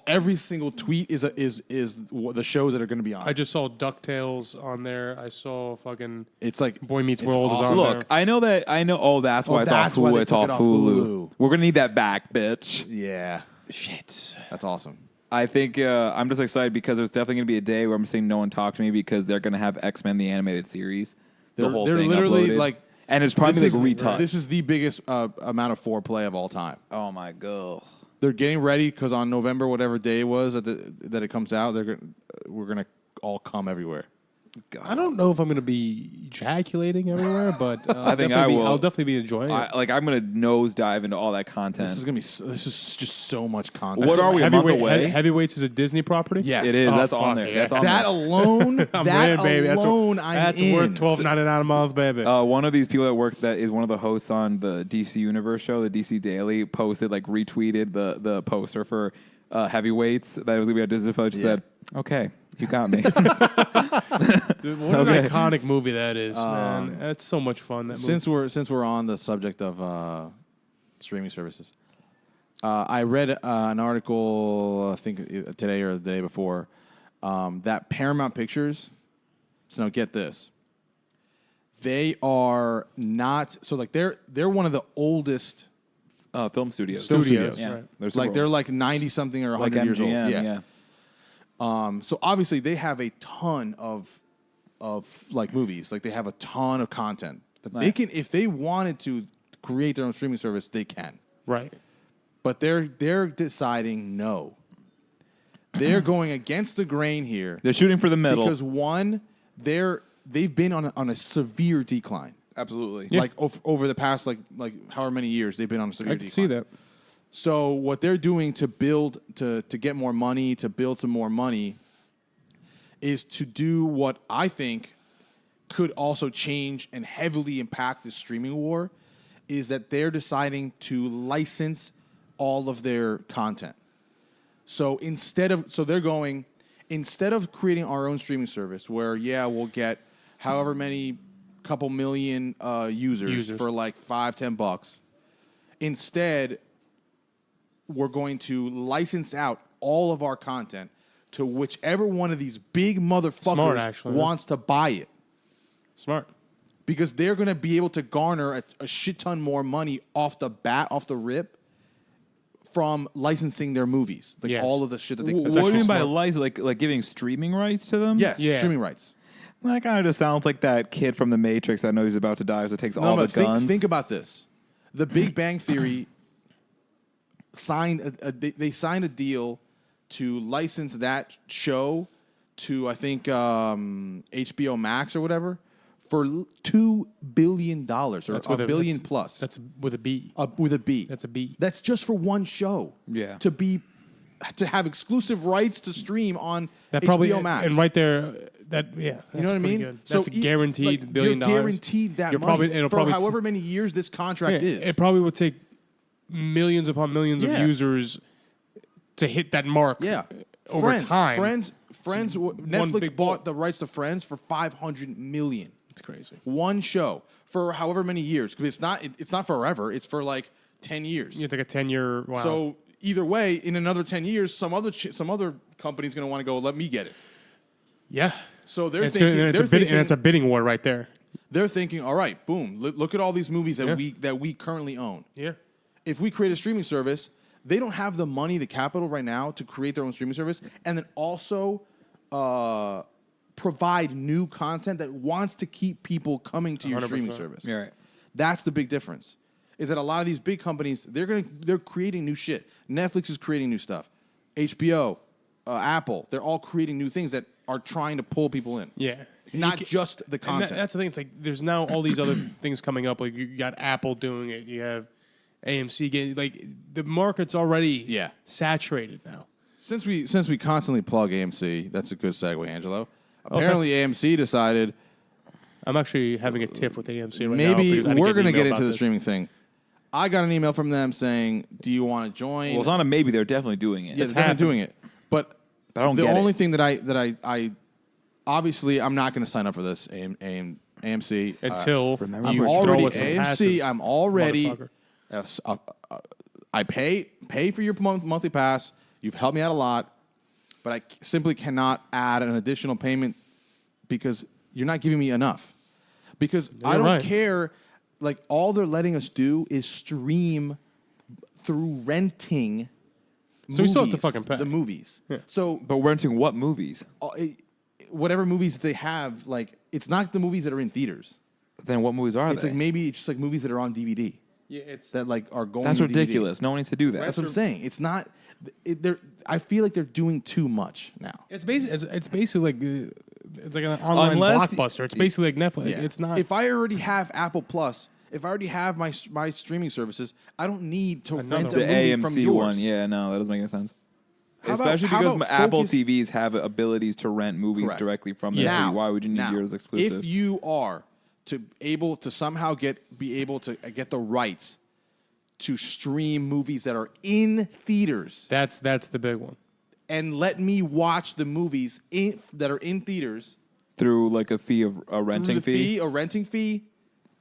every single tweet is the shows that are going to be on. I just saw DuckTales on there. I saw fucking It's like Boy Meets it's World is awesome. on Look, there. I know. Oh, that's why that's it's why all they Hulu. It's took all it off Hulu. Hulu. We're gonna need that back, bitch. Yeah. Shit. That's awesome. I think I'm just excited because there's definitely gonna be a day where I'm saying no one talk to me because they're gonna have X-Men the animated series. They're whole they're thing literally uploaded. like, and it's probably this like is- retouched. This is the biggest amount of foreplay of all time. Oh my god. They're getting ready because on November, whatever day it was that it comes out, we're gonna all come everywhere. I don't know if I'm going to be ejaculating everywhere, but I think I will. I'll definitely be enjoying it. I'm gonna nosedive into all that content. This is just so much content. What are we, a month away? Heavyweights is a Disney property? Yes. It is. Oh, That's on fuck there. yeah. That's on That there. alone, I'm that in, baby. alone, That's I'm worth in. $12.99 a month, baby. One of these people that work that is one of the hosts on the DC Universe show, the DC Daily, posted retweeted the poster for Heavyweights that was gonna be on Disney Plus. She said, "Okay, you got me." Dude, what an iconic movie that is, man. That's so much fun. That movie. Since we're on the subject of streaming services, I read an article I think today or the day before that Paramount Pictures. So now get this, they are not they're one of the oldest Film studios. Studios, Yeah. right. they're 90 something or 100 like years old. MGM, Yeah. So obviously they have a ton of movies. Like they have a ton of content that they can, if they wanted to create their own streaming service, they can. Right. But they're deciding no. They're going against the grain here They're shooting for the middle. because one, they've been on a severe decline. Absolutely. Yeah. Like over the past like however many years they've been on a severe I decline. can see that. So what they're doing to build to get more money, to build some more money, is to do what I think could also change and heavily impact the streaming war, is that they're deciding to license all of their content. So instead of creating our own streaming service where we'll get however many couple million users for like $5-10, instead we're going to license out all of our content to whichever one of these big motherfuckers wants to buy it. Smart. Because they're going to be able to garner a shit ton more money off the rip, from licensing their movies. All of the shit that they... What do you mean by license? Like giving streaming rights to them? Yes, streaming rights. That kind of just sounds like that kid from The Matrix that knows he's about to die, so takes all the guns. Think about this. The Big Bang Theory signed they signed a deal to license that show to, I think, HBO Max or whatever, for $2 billion or $1 billion plus. That's with a B. With a B. That's a B. That's just for one show. Yeah. To have exclusive rights to stream on That HBO probably Max. And right there, you know what I mean? Good. That's guaranteed $1 billion. You're guaranteed that money for however many years this contract is. It probably would take millions upon millions of users to hit that mark. Yeah. Over time. Friends. Netflix bought the rights to Friends for $500 million. It's crazy. One show for however many years, because it's not forever. It's for like 10 years. You take a 10-year. Wow. So either way, in another 10 years, some other company's going to want to go. Let me get it. Yeah. So they're It's thinking. and it's a bidding war right there. They're thinking, all right, boom. Look at all these movies that we currently own. Yeah. If we create a streaming service, they don't have the money, the capital right now to create their own streaming service, and then also provide new content that wants to keep people coming to your 100%. streaming service. You're right. That's the big difference. Is that a lot of these big companies, they're creating new shit. Netflix is creating new stuff. HBO, Apple, they're all creating new things that are trying to pull people in. Yeah. Not just the content. That's the thing. It's like there's now all these other things coming up. Like you got Apple doing it. You have AMC getting, like, the market's already saturated now. Since we constantly plug AMC, that's a good segue, Angelo. Apparently AMC decided I'm actually having a tiff with AMC right now. maybe because I didn't we're get going an to get email into the about streaming thing. I got an email from them saying, "Do you want to join?" Well, it's not a maybe. They're definitely doing it. Yeah, they're definitely doing it. But I don't the get only it. thing that I obviously I'm not going to sign up for this AMC until remember I'm you already throw us some AMC. passes, I'm already. motherfucker. I pay for your monthly pass. You've helped me out a lot, but I simply cannot add an additional payment because you're not giving me enough. Because I don't care. Like, all they're letting us do is stream through renting. So we still have to fucking pay. the movies. Yeah. So But renting what movies? whatever movies that they have, like, it's not the movies that are in theaters. Then what movies are It's they? like maybe it's just like movies that are on DVD. Yeah, it's That like are going. That's to DVD. ridiculous. No one needs to do that. That's what I'm saying. It's not. I feel like they're doing too much now. It's basically like It's like an online Unless- blockbuster. It's basically like Netflix. Yeah. It's not. If I already have Apple Plus, if I already have my streaming services, I don't need to Another rent a one. The movie from AMC yours. one, yeah, no, that doesn't make any sense. How about- Especially how because about Apple focus- TVs have abilities to rent movies Correct. directly from the Now, TV. Why would you need now, yours exclusive? If you are able to somehow be able to get the rights to stream movies that are in theaters that's the big one. and let me watch the movies that are in theaters Through like a fee of a renting through a renting fee,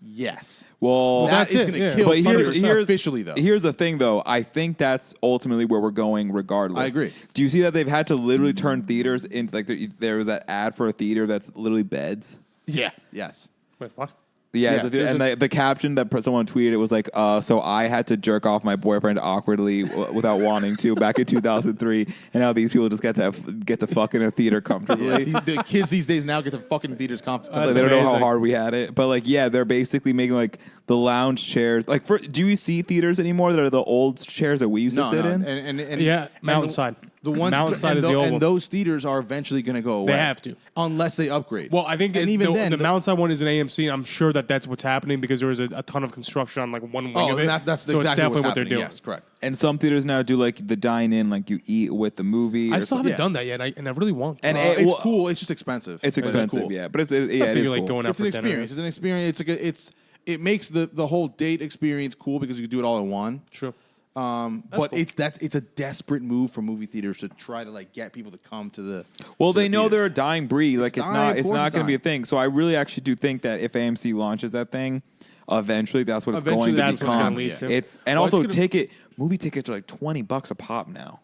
yes. Well, That that's is it, going to yeah. kill but theaters here's officially, though. Here's the thing, though. I think that's ultimately where we're going, regardless. I agree. Do you see that they've had to literally turn theaters into like there was that ad for a theater that's literally beds? Yeah. Yes. Wait, what? Yeah, Yeah, there's and the caption that someone tweeted, it was like, "So I had to jerk off my boyfriend awkwardly without wanting to back in 2003, and now these people just get to fuck in a theater comfortably." The kids these days now get to fucking theaters comfortably. Like, they don't know how amazing. hard we had it, but like, yeah, they're basically making like the lounge chairs. Like, do you see theaters anymore that are the old chairs that we used to sit in? And Yeah, Mountainside. The ones Mountainside and is the old and one. those theaters are eventually going to go away. They have to. unless they upgrade. Well, I think and even the, then, the Mountainside one is an AMC. I'm sure that's what's happening because there was a ton of construction on like one wing of it. That's so exactly it's definitely what's what they're happening. doing. Yes, correct. And some theaters now do like the dine-in, like you eat with the movie. I or still something. haven't done that yet, and I really want to. And It's cool. It's just expensive. It's But expensive, cool. yeah, but it is feel like cool. going out It's an for dinner. experience. It's an experience. It makes the whole date experience cool because you can do it all in one. True. But cool. it's a desperate move for movie theaters to try to like get people to come to the. Well, to the they know they're a theaters. dying breed. Like it's dying, not of it's course not it's going to be a dying. thing. So I really actually do think that if AMC launches that thing, eventually that's what it's Eventually going to that's what's gonna become. lead to. It's and Well, it's also gonna- movie tickets are like $20 a pop now.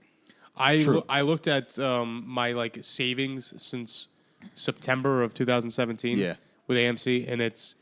I looked at my like savings since September of 2017 Yeah. with AMC, and it's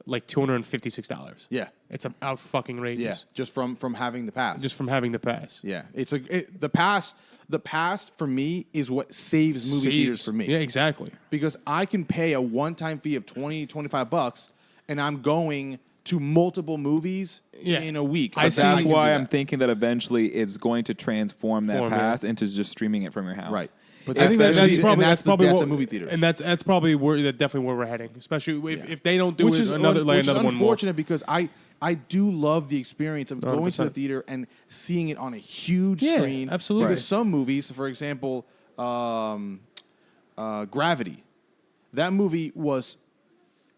like $256. Yeah. It's out fucking Yeah, outrageous. just from having the pass. Just from having the pass. yeah, the pass. The pass for me is what saves movie theaters for me. Yeah, exactly. Because I can pay a one-time fee of $20-$25, and I'm going to multiple movies Yeah. in a week. I But see- that's can why do I'm that. thinking that eventually it's going to transform that Form, yeah. pass into just streaming it from your house. Right. But I think that's Especially- probably and that's the probably death what, of movie theaters. and that's probably definitely where we're heading. Especially if they don't do which it is another which is one more. unfortunate because I do love the experience of going to the 100%. theater and seeing it on a huge Yeah, screen. absolutely. Because some movies, for example, Gravity, that movie was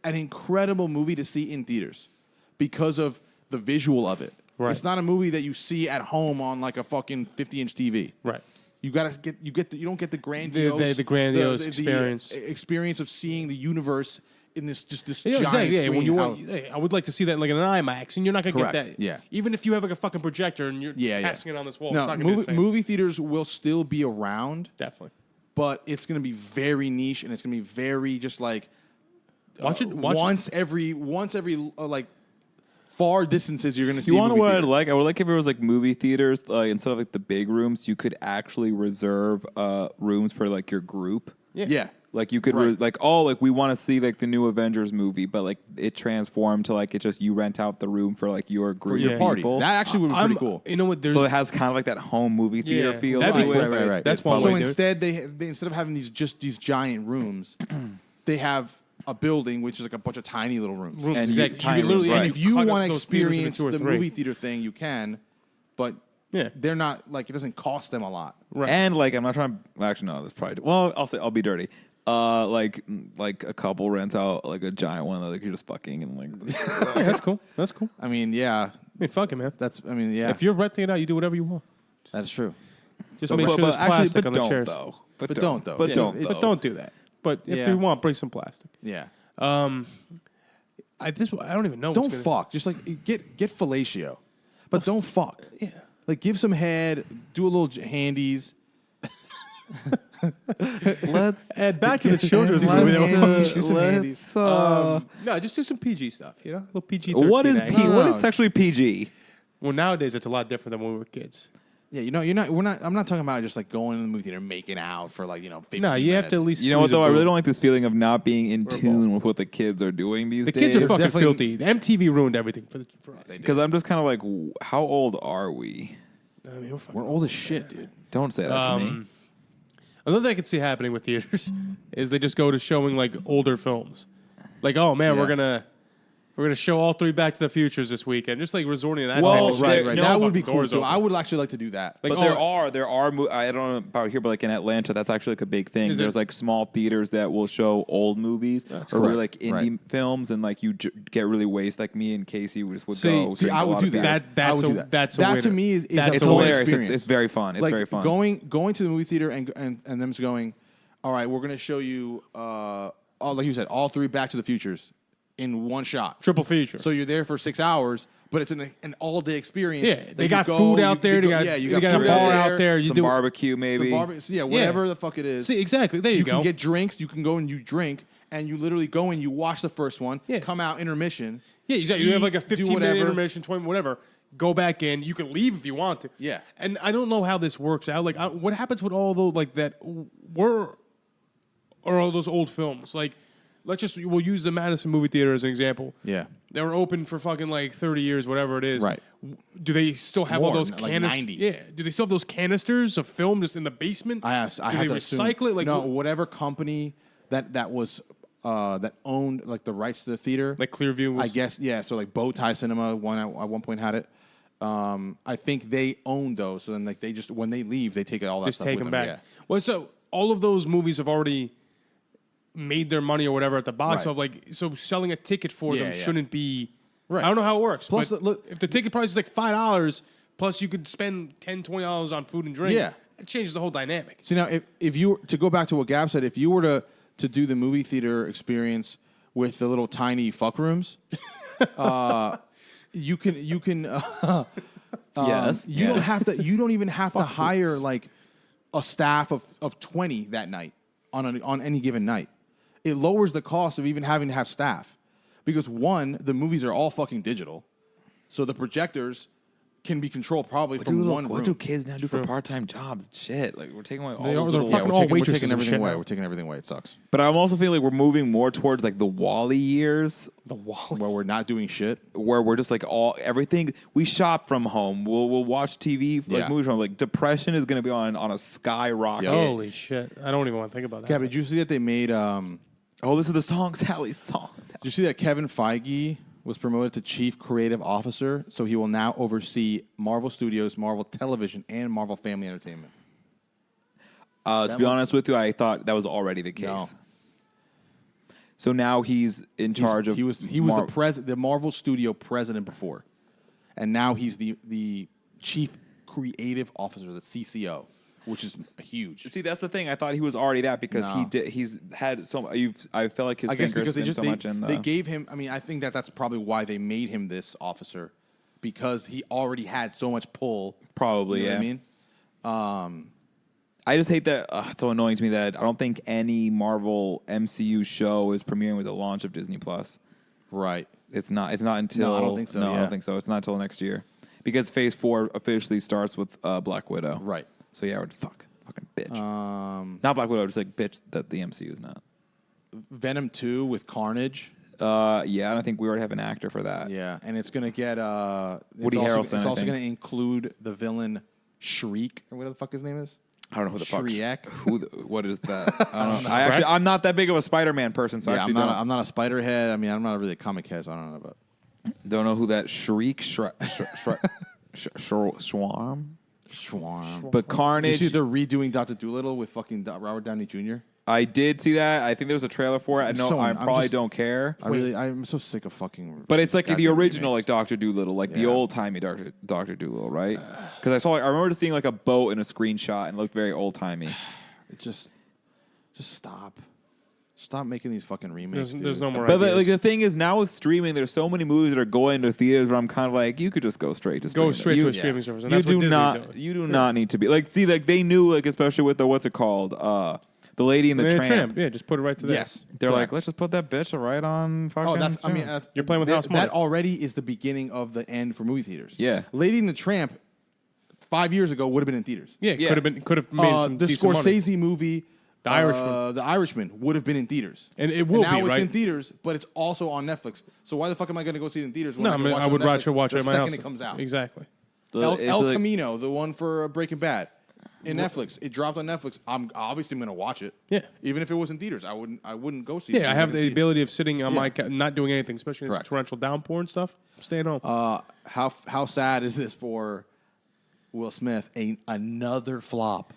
an incredible movie to see in theaters because of the visual of it. Right. It's not a movie that you see at home on like a fucking 50-inch TV. Right. You don't get the grandiose The grandiose experience. experience of seeing the universe in this Yeah, giant exactly. Yeah, when screen. you want, hey, I would like to see that like in an IMAX, and you're not gonna Correct. get that. Yeah. Even if you have like a fucking projector and you're Yeah, yeah. passing it on this wall, No, it's not gonna be the same. movie theaters will still be around, Definitely. but it's going to be very niche and it's going to be very just like Watch it. once every like far distances you're going to see. You a want to movie what I'd theater. like? I would like if it was like movie theaters, like instead of like the big rooms, you could actually reserve rooms for like your group. Yeah. Like you could Right. like we want to see like the new Avengers movie, but like it transformed to like it's just you rent out the room for like your group your of Party. people. That actually would be pretty cool. You know what? There's So it has kind of like that home movie theater Yeah, feel that'd to be it. cool. but Right. it's- That's it's one So way probably- to- instead, they instead of having these giant rooms, they have a building which is like a bunch of tiny little rooms. rooms. and Exactly. tiny You literally, rooms, and right. If you cut up want to those theaters into experience 2 or the 3. movie theater thing, you can, but Yeah. they're not like it doesn't cost them a lot. Right. And like I'm not trying. Well, actually, no. That's probably. Well, I'll be dirty. Like a couple rents out like a giant one that like you're just fucking and like. Yeah, that's cool. That's cool. I mean, yeah, I mean, fuck it, man. yeah, If you're renting it out, you do whatever you want. that's true. Just make sure there's plastic on the don't chairs. though. But don't, though. But Yeah. don't though. But don't do that. But if Yeah. you want, bring some plastic. Yeah. I don't even know. Don't what's gonna- fuck. Just like get fellatio, but don't fuck. Yeah. Like give some head, do a little handies. Let's And back to the children's Do some movie. handies, do some let's. handies. No, just do some PG stuff. You know, a little PG. What is action. No, What no. is sexually PG? Well, nowadays it's a lot different than when we were kids. Yeah, you know, I'm not talking about just like going to the movie theater and making out for like 15 No, you have to at minutes. least. You know what squeeze a though? I really boob. don't like this feeling of not being in Or a tune with what the kids are doing these The days. kids are fucking definitely- filthy. The MTV ruined everything for us. Because I'm just kind of like, how old are we? I mean, we're fucking. We're old as shit, dude. Don't say that to me. Another thing I could see happening with theaters is they just go to showing like older films. Like, oh man, Yeah. we're gonna show all 3 Back to the Futures this weekend. Just like resorting to that. Well, type of right, shit. right. No That would be fucking cool. doors So open. I would actually like to do that. Like, But there are I don't know about here, but like in Atlanta, that's actually like a big thing. Is it? There's like small theaters that will show old movies or really like correct. indie Right. films, and like you get really wasted. Like me and Casey just would See, go. See, drink I a would lot do of beers. that. That's I would a- do that. that's a that winner. to me is That's a It's a full hilarious. experience. It's very fun. It's like very fun. going to the movie theater and them just going, all right, we're gonna show you like you said, all 3 Back to the Futures in one shot. triple feature. So you're there for 6 hours, but it's an all day experience. yeah, that they you got go, food out there. you They got, yeah, you they got a food bar out there. You Some do barbecue, maybe. whatever the fuck it is. See, exactly. There you, you go. can get drinks. You can go and you drink, and you literally go and you watch the first one. Yeah. Come out intermission. Yeah, exactly. You have like a do 15-minute whatever. intermission, 20, whatever. Go back in. You can leave if you want to. Yeah. And I don't know how this works out. Like, what happens with all those like that were or all those old films? Like, we'll use the Madison movie theater as an example. Yeah. They were open for fucking like 30 years, whatever it is. Right. Do they still have More, all those like canisters? 90. Yeah. Do they still have those canisters of film just in the basement? I Do have they to recycle assume, it? Like, no, whatever company that was that owned like the rights to the theater. like Clearview was. I guess yeah. So like Bowtie Cinema at one point had it. I think they owned those. So then like they just when they leave they take all that Just stuff take with them them. back. Yeah. Well, so all of those movies have already made their money or whatever at the box. Right. Of like, so selling a ticket for them Yeah. shouldn't be. Right. I don't know how it works. Plus, but look- if the ticket price is like $5, plus you could spend $10-$20 on food and drink. Yeah. It changes the whole dynamic. See now, if you to go back to what Gab said, if you were to do the movie theater experience with the little tiny fuck rooms, you can Yes. you don't have to. You don't even have to hire like a staff of 20 that night on any given night. It lowers the cost of even having to have staff because one, the movies are all fucking digital, so the projectors can be controlled probably from one room. What do kids now do for part-time jobs? Shit, like we're taking away all They those are- they're little- fucking we're all taking, waitresses and everything shit away. now. We're taking everything away. It sucks. But I'm also feeling like we're moving more towards like the Wall-E years, The wall. Where we're not doing shit. where we're just like everything. We shop from home. We'll watch TV like Yeah. movies from home. Like depression is going to be on a skyrocket. Yeah. Holy shit. I don't even want to think about that. Gab, did you see that they made? Oh, this is the song, Sally's song. Did you see that Kevin Feige was promoted to Chief Creative Officer? So he will now oversee Marvel Studios, Marvel Television, and Marvel Family Entertainment. To be honest with you, I thought that was already the case. No. So now he's in charge of. He was the Marvel Studio president before, and now he's the Chief Creative Officer, the CCO, which is huge. See, that's the thing. I thought he was already that because No. he's had so. I felt like his I guess fingers because they been just so much in the. they gave him. I mean, I think that's probably why they made him this officer, because he already had so much pull. Probably, You know yeah. what I mean? I just hate that. It's so annoying to me that I don't think any Marvel MCU show is premiering with the launch of Disney Plus. Right. It's not. It's not until. No, I don't think so, No, I yeah. don't think so. It's not until next year, because Phase 4 officially starts with Black Widow. Right. So yeah, we're fucking bitch. Not Black Widow, just like bitch that the MCU is not. Venom 2 with Carnage. Yeah, and I think we already have an actor for that. Yeah, and it's gonna get Woody it's Harrelson, Also, I it's also think. gonna include the villain Shriek or whatever the fuck his name is. I don't know who the Shriek. fuck. What is that? I don't know. I'm not that big of a Spider-Man person, so I Yeah, actually I'm not a spider head. I mean, I'm not really a comic head, so I don't know about. don't know who that Swarm. Schwarm. But Did you Carnage. see they're redoing Dr. Doolittle with fucking Robert Downey Jr.? I did see that. I think there was a trailer for it. I know. So I I'm probably just- don't care. I'm so sick of fucking. But it's like the goddamn original, remakes. like Doctor Doolittle, like the Yeah. old timey Doctor Doolittle, right? Because I remember just seeing like a boat in a screenshot and it looked very old timey. It just stop. Stop making these fucking remakes. There's dude. no more But ideas. like the thing is, now with streaming, there's so many movies that are going to theaters where I'm kind of like, you could just go straight to streaming. Go straight You- to a streaming service. And You that's what do Disney's not. doing. You do not need to be like. See, like they knew, like especially with the what's it called, the Lady and the Tramp. Yeah, just put it right to there. Yes. They're Correct. like, let's just put that bitch right on fucking. Oh, that's. I mean, streaming. You're playing with that, house money. That already is the beginning of the end for movie theaters. Yeah. Lady and the Tramp, 5 years ago would have been in theaters. Yeah, Yeah. could have made some The decent money. Scorsese movie, The Irishman. The Irishman would have been in theaters, And it will now be, it's right? in theaters, but it's also on Netflix. So why the fuck am I going to go see it in theaters? When No, I, I can mean, watch I it on would Netflix watch it the at my second house. it comes out. Exactly. So it's El like- Camino, the one for Breaking Bad, in Netflix. It dropped on Netflix. I'm obviously going to watch it. Yeah. Even if it was in theaters, I wouldn't go see it. Yeah, I have the ability of sitting on my couch, not doing anything, especially in this Correct. torrential downpour and stuff. Staying home. How sad is this for Will Smith? Another flop.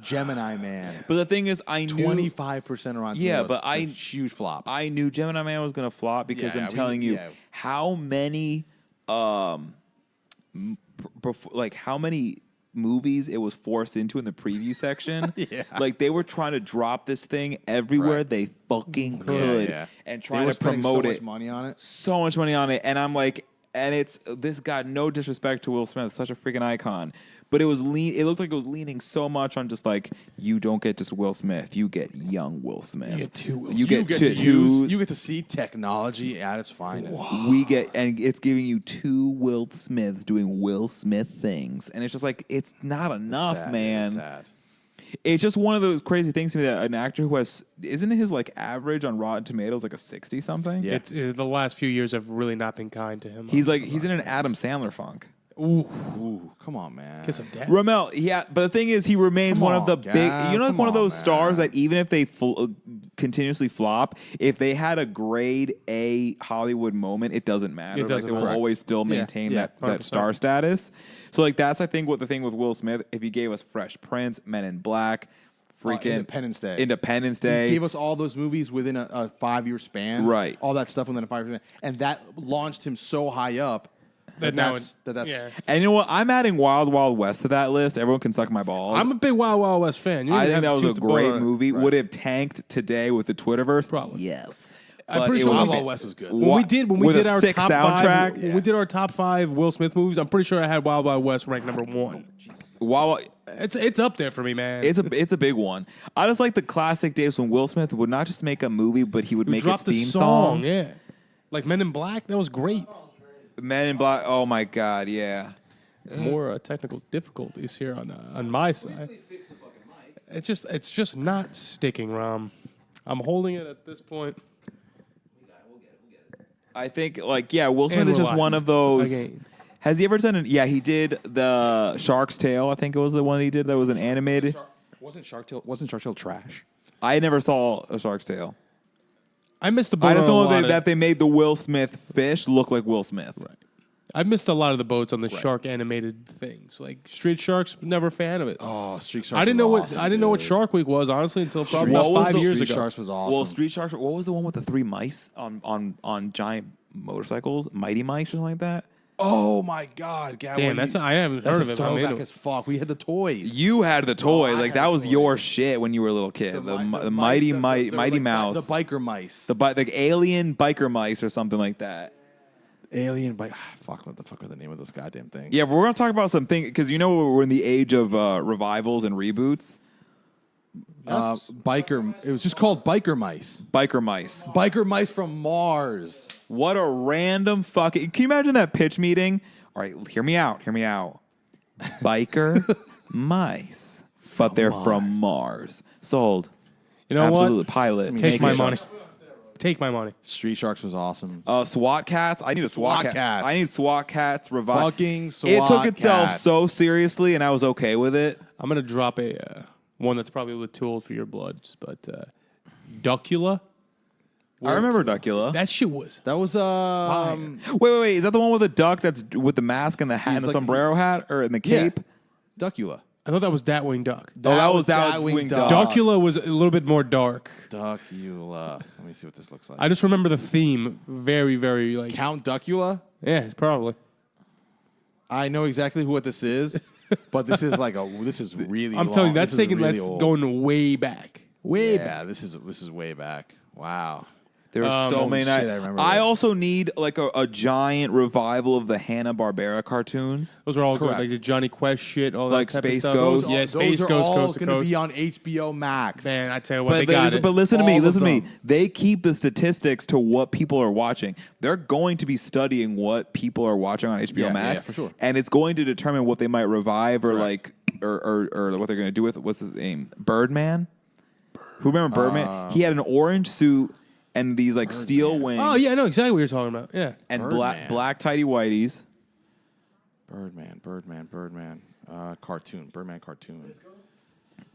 Gemini Man. But the thing is, I knew 25% around. Yeah, Tomatoes. but A huge flop. I knew Gemini Man was gonna flop because Yeah, I'm telling you yeah. how many how many movies it was forced into in the preview section. Yeah. Like they were trying to drop this thing everywhere Right. they fucking could Yeah. and They trying were to spending promote so it. much money on it. So much money on it, and I'm like, and it's this got no disrespect to Will Smith, such a freaking icon, but it was it looked like it was leaning so much on just like you don't get just Will Smith, you get young Will Smith. You get two Will You Smith. get to two. use. You get to see technology at its finest. We get, and it's giving you two Will Smiths doing Will Smith things, and it's just like it's not enough, Sad, man. it's sad. It's just one of those crazy things to me that an actor who isn't his like average on Rotten Tomatoes like a 60 something. Yeah. It's the last few years have really not been kind to him. He's in an Adam Sandler funk. Ooh, come on, man. Kiss of death. Ramel, yeah, but the thing is, he remains Come one on, of the Gab, big, you know, like come one of on, those stars man. that even if they continuously flop, if they had a grade A Hollywood moment, it doesn't matter. It doesn't Like, they will matter. always still maintain yeah, that 100%. star status. So, like, that's, I think, what the thing with Will Smith, if he gave us Fresh Prince, Men in Black, freaking Independence Day. He gave us all those movies within a 5-year span. Right. All that stuff within a 5-year span. And that launched him so high up That now that's yeah. And you know what? I'm adding Wild Wild West to that list. Everyone can suck my balls. I'm a big Wild Wild West fan. You I didn't think that have to was a toot the boat great on it. movie. Would have tanked today with the Twitterverse? Probably. Yes. I'm But pretty it sure was Wild a- Wild West was good. When we with did a our sick top soundtrack. five, when we did our top 5 Will Smith movies, I'm pretty sure I had Wild Wild West ranked number 1. Wow, It's up there for me, man. it's a big one. I just like the classic days when Will Smith would not just make a movie, but he would make Drop his the theme song, song. yeah. Like Men in Black, that was great. Men in Black. Oh my God, yeah. More technical difficulties here on my side. It's just not sticking, Rom. I'm holding it at this point. I think Will Smith And is we're just live. one of those. Again. Has he ever done? He did the Shark's Tale. I think it was the one he did that was an animated. Wasn't Shark Tale trash? I never saw a Shark's Tale. I missed the boat. I just on a know lot of- that they made the Will Smith fish look like Will Smith. Right. I missed a lot of the boats on the shark animated things. Like Street Sharks, never a fan of it. Oh, Street Sharks. I didn't know what Shark Week was honestly until probably What about was 5 the- years Street ago. Sharks was awesome. Well, Street Sharks. What was the one with the 3 mice on giant motorcycles? Mighty Mice or something like that. Oh my God, Gab, Damn, I haven't that's heard of a it. but I'm throwback into as it. fuck. We had the toys. You had the toys. I Like had that the was toys. your shit when you were a little kid. The Mighty Mouse. The biker mice. The alien biker mice or something like that. Alien bike. Fuck, what the fuck are the name of those goddamn things? Yeah, but we're gonna talk about something because we're in the age of revivals and reboots. Biker. It was just called Biker Mice. Biker mice. Biker Mice from Mars. What a random fucking. Can you imagine that pitch meeting? All right, hear me out. Biker mice, but they're from Mars. Sold. You know Absolutely. what? Pilot. Take Make my it. money. Take my money. Street Sharks was awesome. SWAT cats. I need a SWAT cat. Cats. I need SWAT cats revive. Fucking SWAT It took itself cats. so seriously, and I was okay with it. I'm gonna drop a one that's probably a little too old for your bloods, but Duckula. I remember Duckula. That shit was. That was Wait. Is that the one with the duck that's with the mask and the hat He's and the like- sombrero hat or in the cape? Duckula. I thought that was Datwing Duck. That was Datwing Duck. Duckula was a little bit more dark. Duckula. Let me see what this looks like. I just remember the theme very, very like. Count Duckula. Yeah, probably. I know exactly what this is, but this is this is really. I'm telling you, long. that's This is taking really that's old. going way back. Way back. Yeah, this is way back. Wow. There were so many shit, nights. I remember I this. also need like a giant revival of the Hanna-Barbera cartoons. Those are all good. Correct. Like the Johnny Quest shit, all Like that type Space of stuff. Ghost. Yeah, Those Space are Ghost, all Coast to going to Coast. be on HBO Max. Man, I tell you what, they got it. But listen to All me, of listen to me. them. They keep the statistics to what people are watching. They're going to be studying what people are watching on HBO Yeah, Max, yeah, for sure. and it's going to determine what they might revive or Correct. or what they're going to do with what's his name, Birdman. Who remember Birdman? He had an orange suit and these like steel wings. Oh yeah, I know exactly what you're talking about. Yeah. and Birdman. black tighty whities. Birdman. Cartoon, Birdman cartoon.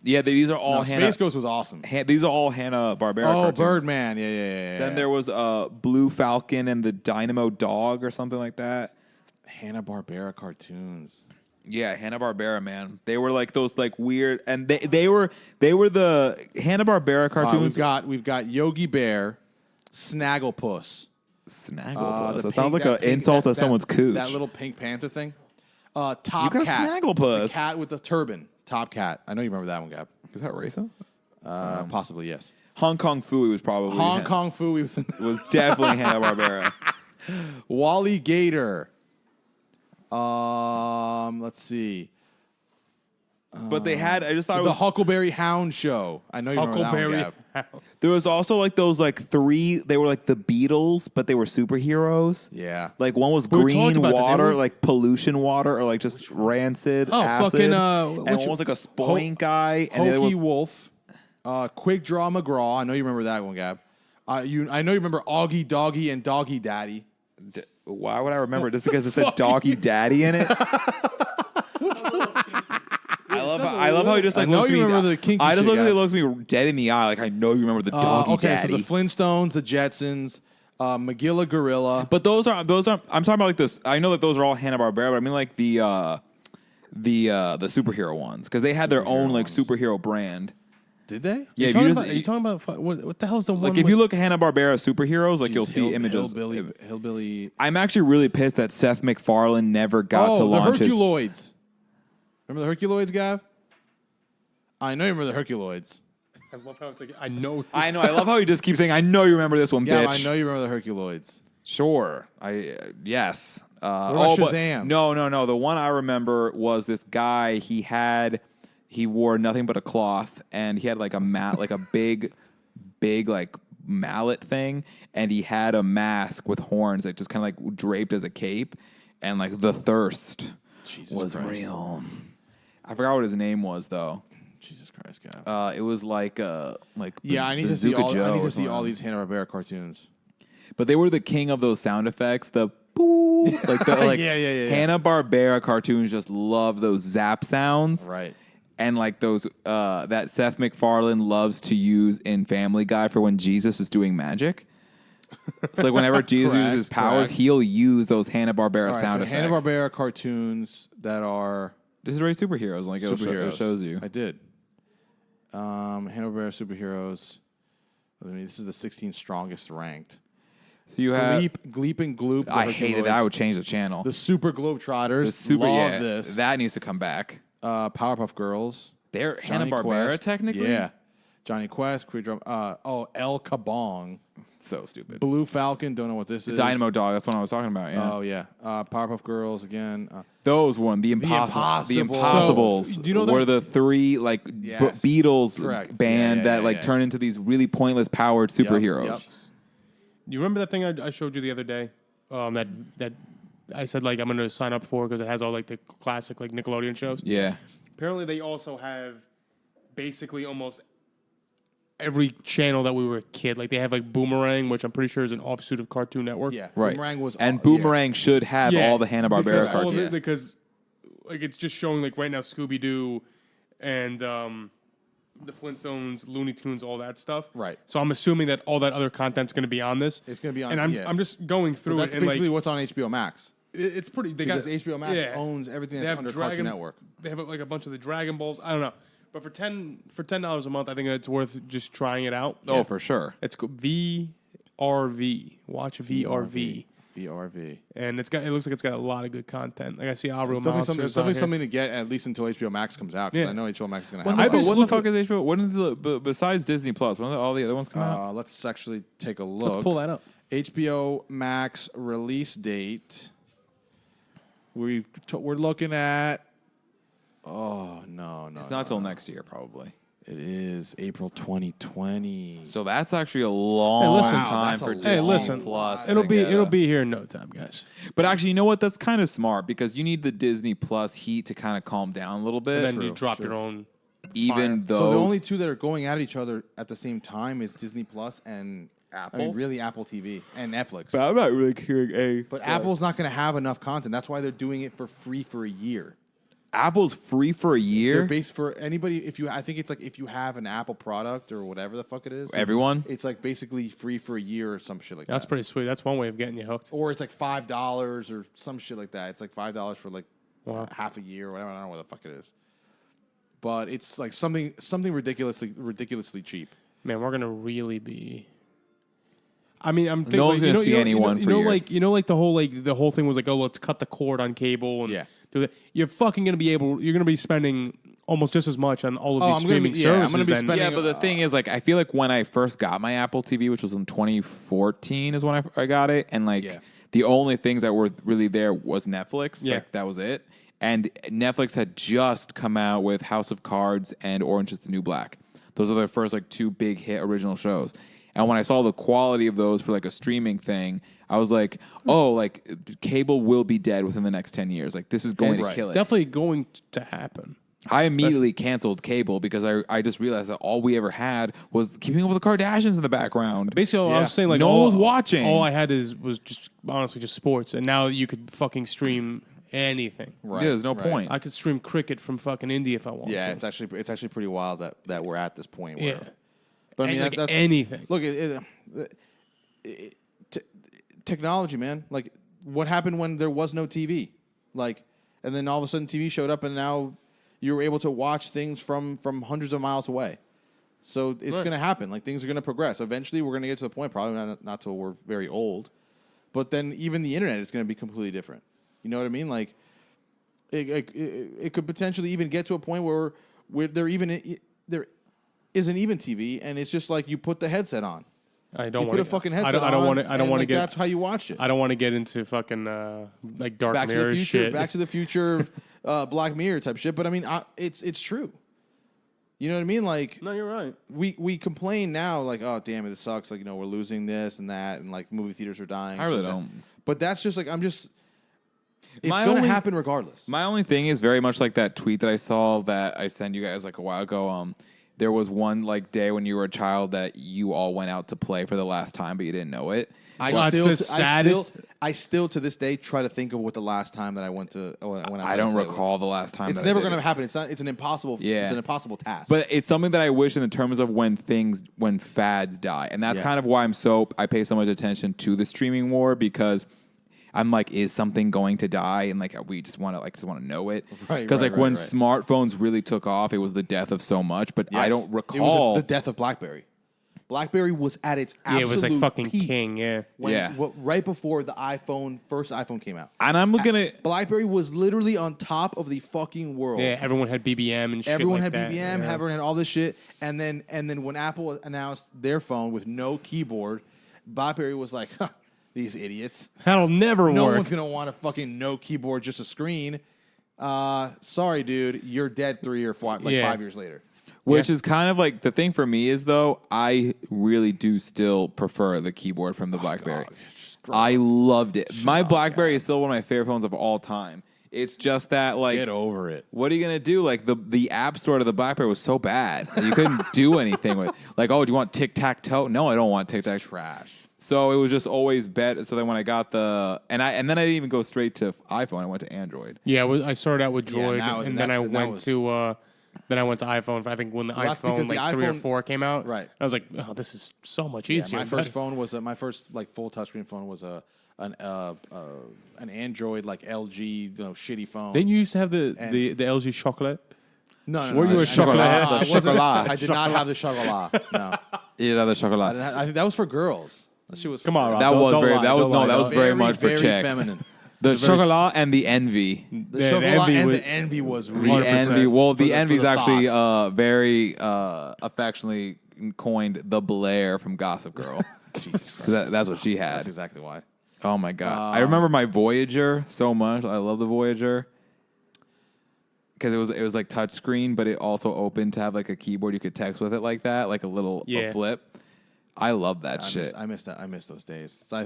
Yeah, these are all Space Ghost was awesome. These are all Hanna-Barbera Oh, cartoons. Birdman. Yeah. Then there was Blue Falcon and the Dynamo Dog or something like that. Hanna-Barbera cartoons. Yeah, Hanna-Barbera, man. They were like those like weird, and they were the Hanna-Barbera cartoons. We've got Yogi Bear, Snagglepuss. Snagglepuss. That sounds like an insult to someone's cooch. That little Pink Panther thing. Top You got a Cat. Snagglepuss. The cat with the turban. Top Cat. I know you remember that one, Gab. Is that racist? Possibly, yes. Hong Kong Phooey was probably Hong Kong Phooey was definitely Hanna-Barbera. Wally Gator. Let's see. But they had. I just thought it The was Huckleberry Hound Show. I know you remember that one, Gab. There was also like those like three. They were like the Beatles, but they were superheroes. Yeah. Like one was We were green talking about that, water, didn't we? like pollution water, or like just rancid acid. fucking, and one was like a spoink guy, and the other Hokey was Wolf. Quick Draw McGraw. I know you remember that one, Gab. I know you remember Augie Doggy and Doggy Daddy. Why would I remember it? Just because it said Doggy Daddy in it? I love how he just like I know looks you me. remember the kinky I just shit look at guy. he looks me dead in the eye, like I know you remember the Doggy Okay, Daddy. so the Flintstones, the Jetsons, Magilla Gorilla. But those are. I'm talking about like this. I know that those are all Hanna-Barbera, but I mean like the superhero ones because they had their own like superhero brand. Did they? Yeah, Are you talking about what the hell's the one? Like if you look at Hanna-Barbera superheroes, like you'll see Hill- images. Hillbilly. I'm actually really pissed that Seth MacFarlane never got to the launch his. Herculoids. Remember the Herculoids, Gab? I know you remember the Herculoids. I love how it's like I know. I know. I love how he just keeps saying, "I know you remember this one, Yeah, bitch." I know you remember the Herculoids. Sure. Yes. about But Shazam? no. The one I remember was this guy. He wore nothing but a cloth, and he had like a big like mallet thing, and he had a mask with horns that just kind of like draped as a cape, and like the thirst was Christ. real. I forgot what his name was though. Jesus Christ, Gab. It was like Yeah, I need to see all these Hanna-Barbera cartoons. But they were the king of those sound effects. The boo, like the like Yeah. Hanna-Barbera cartoons just love those zap sounds, Right. and like those that Seth MacFarlane loves to use in Family Guy for when Jesus is doing magic. It's like whenever Jesus uses his powers, correct. he'll use those Hanna-Barbera All right, sound so effects. Hanna-Barbera cartoons that are This is really superheroes. Like superheroes. it shows you. I did. Hanna-Barbera superheroes. I mean, this is the 16th strongest ranked. So you have. Gleep and Gloop. the I hated that. I Herculoids. would change the channel. The Super Globetrotters. The super, Love yeah, this. that needs to come back. Powerpuff Girls. They're Johnny Hanna-Barbera Quest. technically. Yeah. Johnny Quest. Quick Drum. El Kabong. So stupid. Blue Falcon. Don't know what this is. Dynamo Dog. That's what I was talking about. Yeah. Oh yeah. Powerpuff Girls again. Those one, the Impossibles. So, do you know were that- the three like Yes. Beatles Correct. band Yeah, that like yeah. turn into these really pointless powered superheroes. Yep. You remember that thing I showed you the other day? That I said like I'm going to sign up for because it has all like the classic like Nickelodeon shows. Yeah. Apparently, they also have basically almost every channel that we were a kid. Like they have like Boomerang, which I'm pretty sure is an offshoot of Cartoon Network. Yeah. Right. Boomerang was and Boomerang should have all the Hanna-Barbera because all of cartoons. it- because like it's just showing like right now Scooby Doo and the Flintstones, Looney Tunes, all that stuff. Right. So I'm assuming that all that other content's going to be on this. It's gonna be on- And I'm yeah. I'm just going through That's it and basically like what's on HBO Max. it's pretty. They Because got HBO Max owns everything They that's have under Cartoon Network. They have like a bunch of the Dragon Balls. I don't know, but for $10 a month, I think it's worth just trying it out. Oh, for sure. It's VRV. Watch VRV. VRV. And it looks like it's got a lot of good content. Like I see Aru It's definitely, Monsters. it's definitely something to get at least until HBO Max comes out. Because Yeah. I know HBO Max is gonna What have. I've it. been the, just fuck is HBO? When did besides Disney Plus? When did all the other ones come out? Let's actually take a look. Let's pull that up. HBO Max release date. We're looking at. Oh no! It's not till next year, probably. It is April 2020. So that's actually a long listen. time Wow, that's for a Disney long Hey, listen. Plus. It'll to be get it'll a- be here in no time, guys. But actually, you know what? That's kind of smart because you need the Disney Plus heat to kind of calm down a little bit. And then you drop your own. even though So the only two that are going at each other at the same time is Disney Plus and Apple? I mean, really Apple TV and Netflix. But I'm not really hearing a. But Apple's not going to have enough content. That's why they're doing it for free for a year. Apple's free for a They're year. based for anybody. I think it's like if you have an Apple product or whatever the fuck it is. Everyone. It's like basically free for a year or some shit like That's that. pretty sweet. That's one way of getting you hooked. Or it's like $5 or some shit like that. It's like $5 for like Wow. half a year or whatever. I don't know what the fuck it is. But it's like something ridiculously cheap. Man, we're gonna really be. I mean, I'm thinking. No one's gonna see anyone for years. Like the whole thing was like, oh, let's cut the cord on cable and Yeah. do that. You're fucking gonna be able. You're gonna be spending almost just as much on all of these I'm gonna streaming be- yeah, I'm services. gonna be then- spending- Yeah, but the thing is, like, I feel like when I first got my Apple TV, which was in 2014, is when I got it, and like Yeah. the only things that were really there was Netflix. Yeah. Like, that was it. And Netflix had just come out with House of Cards and Orange Is the New Black. Those are their first like two big hit original shows. And when I saw the quality of those for like a streaming thing, I was like, oh, like cable will be dead within the next 10 years. Like this is going to Right. kill it. Definitely going to happen. I immediately canceled cable because I just realized that all we ever had was Keeping Up with the Kardashians in the background. Basically, I was saying like No one was watching. All I had was just honestly just sports, and now you could fucking stream anything. Right. Yeah, there's no right. point. I could stream cricket from fucking India if I want. Yeah, to. it's actually pretty wild that we're at this point. Where, Yeah. but I mean Like that's anything. Look, technology, man. Like what happened when there was no TV? Like, and then all of a sudden TV showed up, and now you were able to watch things from hundreds of miles away. So it's Right. going to happen. Like things are going to progress. Eventually, we're going to get to the point. Probably not till we're very old, but then even the internet is going to be completely different. You know what I mean? Like it could potentially even get to a point where there isn't even TV, and it's just like you put the headset on. I don't You want put a fucking headset on. I don't want to. I don't and, want to like, get. That's how you watch it. I don't want to get into fucking like Dark Back to Mirror the future, shit. Back to the Future, Black Mirror type shit. But I mean, it's true. You know what I mean? Like, no, you're right. we complain now, like, oh damn it, this sucks. Like, we're losing this and that, and like movie theaters are dying. I really shit like that. don't. But that's just like it's My going to only- happen regardless. My only thing is very much like that tweet that I saw that I sent you guys like a while ago. There was one like day when you were a child that you all went out to play for the last time, but you didn't know it. Well, that's the saddest- I still to this day try to think of what the last time that I went to. I don't recall the last time. It's that never going to happen. It's not. It's an impossible. Yeah. It's an impossible task. But it's something that I wish in the terms of when fads die. And that's Yeah. kind of why I pay so much attention to the streaming war, because I'm like, is something going to die? And like, we just want to know it. Right, Because right, like when right. smartphones really took off, it was the death of so much. But I Yes. don't It recall. was the death of BlackBerry. BlackBerry was at its Yeah, absolute it was like fucking peak king. Yeah. when, right before the first iPhone came out. and I'm looking at. BlackBerry was literally on top of the fucking world. Yeah, everyone had BBM and shit. Everyone like had that. BBM, Yeah. everyone had all this shit, and then when Apple announced their phone with no keyboard, BlackBerry was like, huh, these idiots. That'll never No work. one's gonna want a fucking no keyboard, just a screen. Sorry, dude, you're dead 3 or 5 years later. Which is kind of like the thing for me is, though, I really do still prefer the keyboard from the BlackBerry. I loved it. My BlackBerry is still one of my favorite phones of all time. It's just that, like, Get over it. what are you gonna do? Like the app store to the BlackBerry was so bad that you couldn't do anything with. Like, oh, do you want tic tac toe? No, I don't want tic tac. Trash. So it was just always bet. So then when I got then I didn't even go straight to iPhone. I went to Android. Yeah, I started out with Droid, now and then I went to iPhone. I think when the that's iPhone because the like 3 or iPhone 4 came out, Right. I was like, oh, this is so much Yeah, easier. my first phone was my first like full touchscreen phone was an Android like LG shitty phone. Didn't you used to have the And- LG Chocolate? No, Were you a chocolate? I The chocolate. did not have the chocolate. No, You know the chocolate. I think that was for girls. That shit was. Come on, Rob. That Don't was very. lie, That was don't lie. no. That was very much for very chicks. feminine. The It's a very chocolat and the envy. The The chocolate envy and was- the envy was The 100%. envy. Well, for the envy is for the actually thoughts. very affectionately coined the Blair from Gossip Girl. Jesus So that's what she had. That's exactly why. Oh my god! I remember my Voyager so much. I love the Voyager because it was like touch screen, but it also opened to have like a keyboard you could text with it like that, like a little a flip. I love that shit. I miss that. I miss those days. So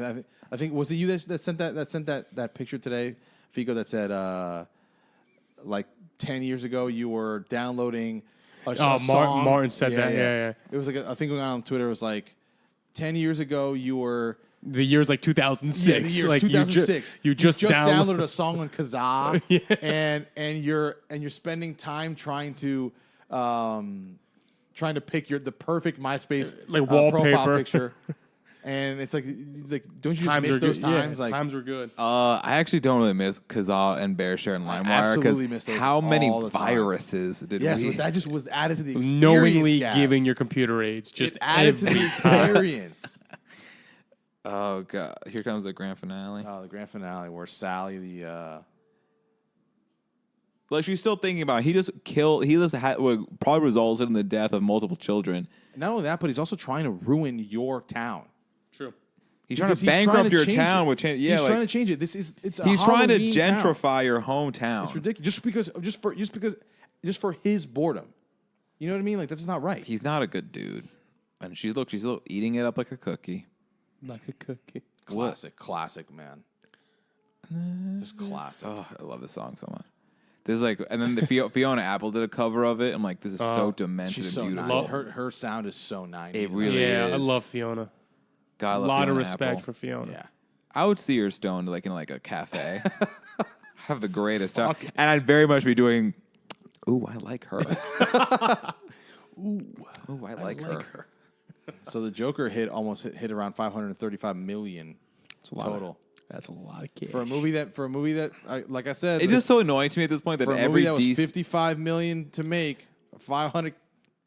I think was it you that sent that picture today, Fico, that said like 10 years ago you were downloading a song. Martin said that. Yeah. It was like a thing going on Twitter. It was like 10 years ago you were The year's like 2006. Yeah, the year's like 2006. You just downloaded a song on Kazaa, and you're spending time trying to pick the perfect MySpace like profile wallpaper picture. And it's like, don't you just miss those times? Yeah, like times were good. I actually don't really miss Kazaa and BearShare and LimeWire absolutely miss because those how many all the time. viruses did yes, we? but that just was added to the experience. Knowingly Gab. giving your computer aids. Just it added to the experience. Oh god! Here comes the grand finale. Oh, the grand finale where Sally, the Like she's still thinking about it. He just probably resulted in the death of multiple children. not only that, but he's also trying to ruin your town. True. He's trying Because to he's bankrupt trying to your change town it. with change. Yeah, He's like, trying to change it. It's a he's trying to Halloween town. gentrify your hometown. It's ridiculous. Just for his boredom. You know what I mean? Like that's not right. He's not a good dude. And she's eating it up like a cookie. Like a cookie. Classic, man. Just classic. Oh, I love this song so much. This is like, and then the Fiona Apple did a cover of it. I'm like, this is so demented She's and so beautiful. nice. Her sound is so 90s. It really Yeah, is. I love Fiona. God, I A love lot of Fiona respect Apple. for Fiona. Yeah. I would see her stoned like in like a cafe. Have the greatest time, and I'd very much be doing. Ooh, I like her. Ooh, I like her. So the Joker almost hit around 535 million total. That's a lot of cash. For a movie that like I said, It's just so annoying to me at this point that for a every movie that was DC 55 million to make, 500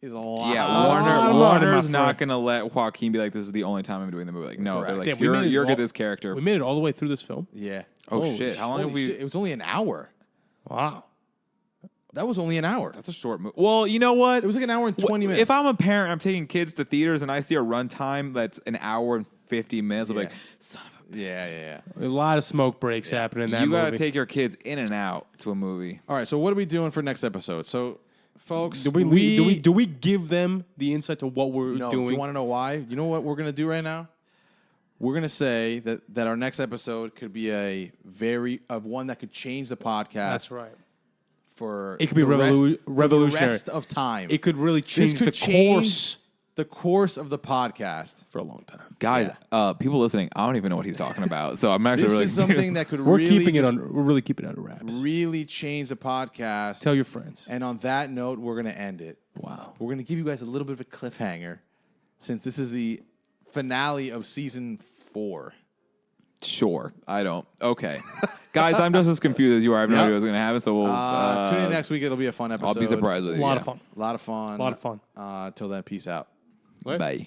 is a lot. Yeah, money, Warner's my not friend. gonna let Joaquin be like, this is the only time I'm doing the movie. Like, no, Correct. they're Yeah, like, we made it you're all- good this character. We made it all the way through this film. Yeah. Oh shit! How long have we? It was only an hour. Wow. That was only an hour. That's a short movie. Well, you know what? It was like an hour and 20 minutes. If I'm a parent, I'm taking kids to theaters, and I see a runtime that's an hour and 50 minutes. I'm Yeah. like, son of yeah. A lot of smoke breaks happening in a. that You gotta movie. take your kids in and out to a movie. All right, so what are we doing for next episode? So, folks, Do we give them the insight to what we're No, doing? you want to know why? You know what we're going to do right now? We're going to say that our next episode could be one that could change the podcast. That's right. For It could be the rest- revolutionary. For the rest of time. It could really This change could the change course the course of the podcast. for a long time. Guys, people listening, I don't even know what he's talking about. So I'm actually This really is something that could We're really keeping it just on. We're really keeping it under wraps. really change the podcast. Tell your friends. And on that note, we're going to end it. Wow. We're going to give you guys a little bit of a cliffhanger since this is the finale of season 4. Sure, I don't. Okay, guys, I'm just as confused as you are. I have no Yep. idea what's gonna happen. So we'll Tune in next week. It'll be a fun episode. I'll be surprised with A you. lot yeah. of fun. A lot of fun. A lot of fun. Till then, peace out. Bye.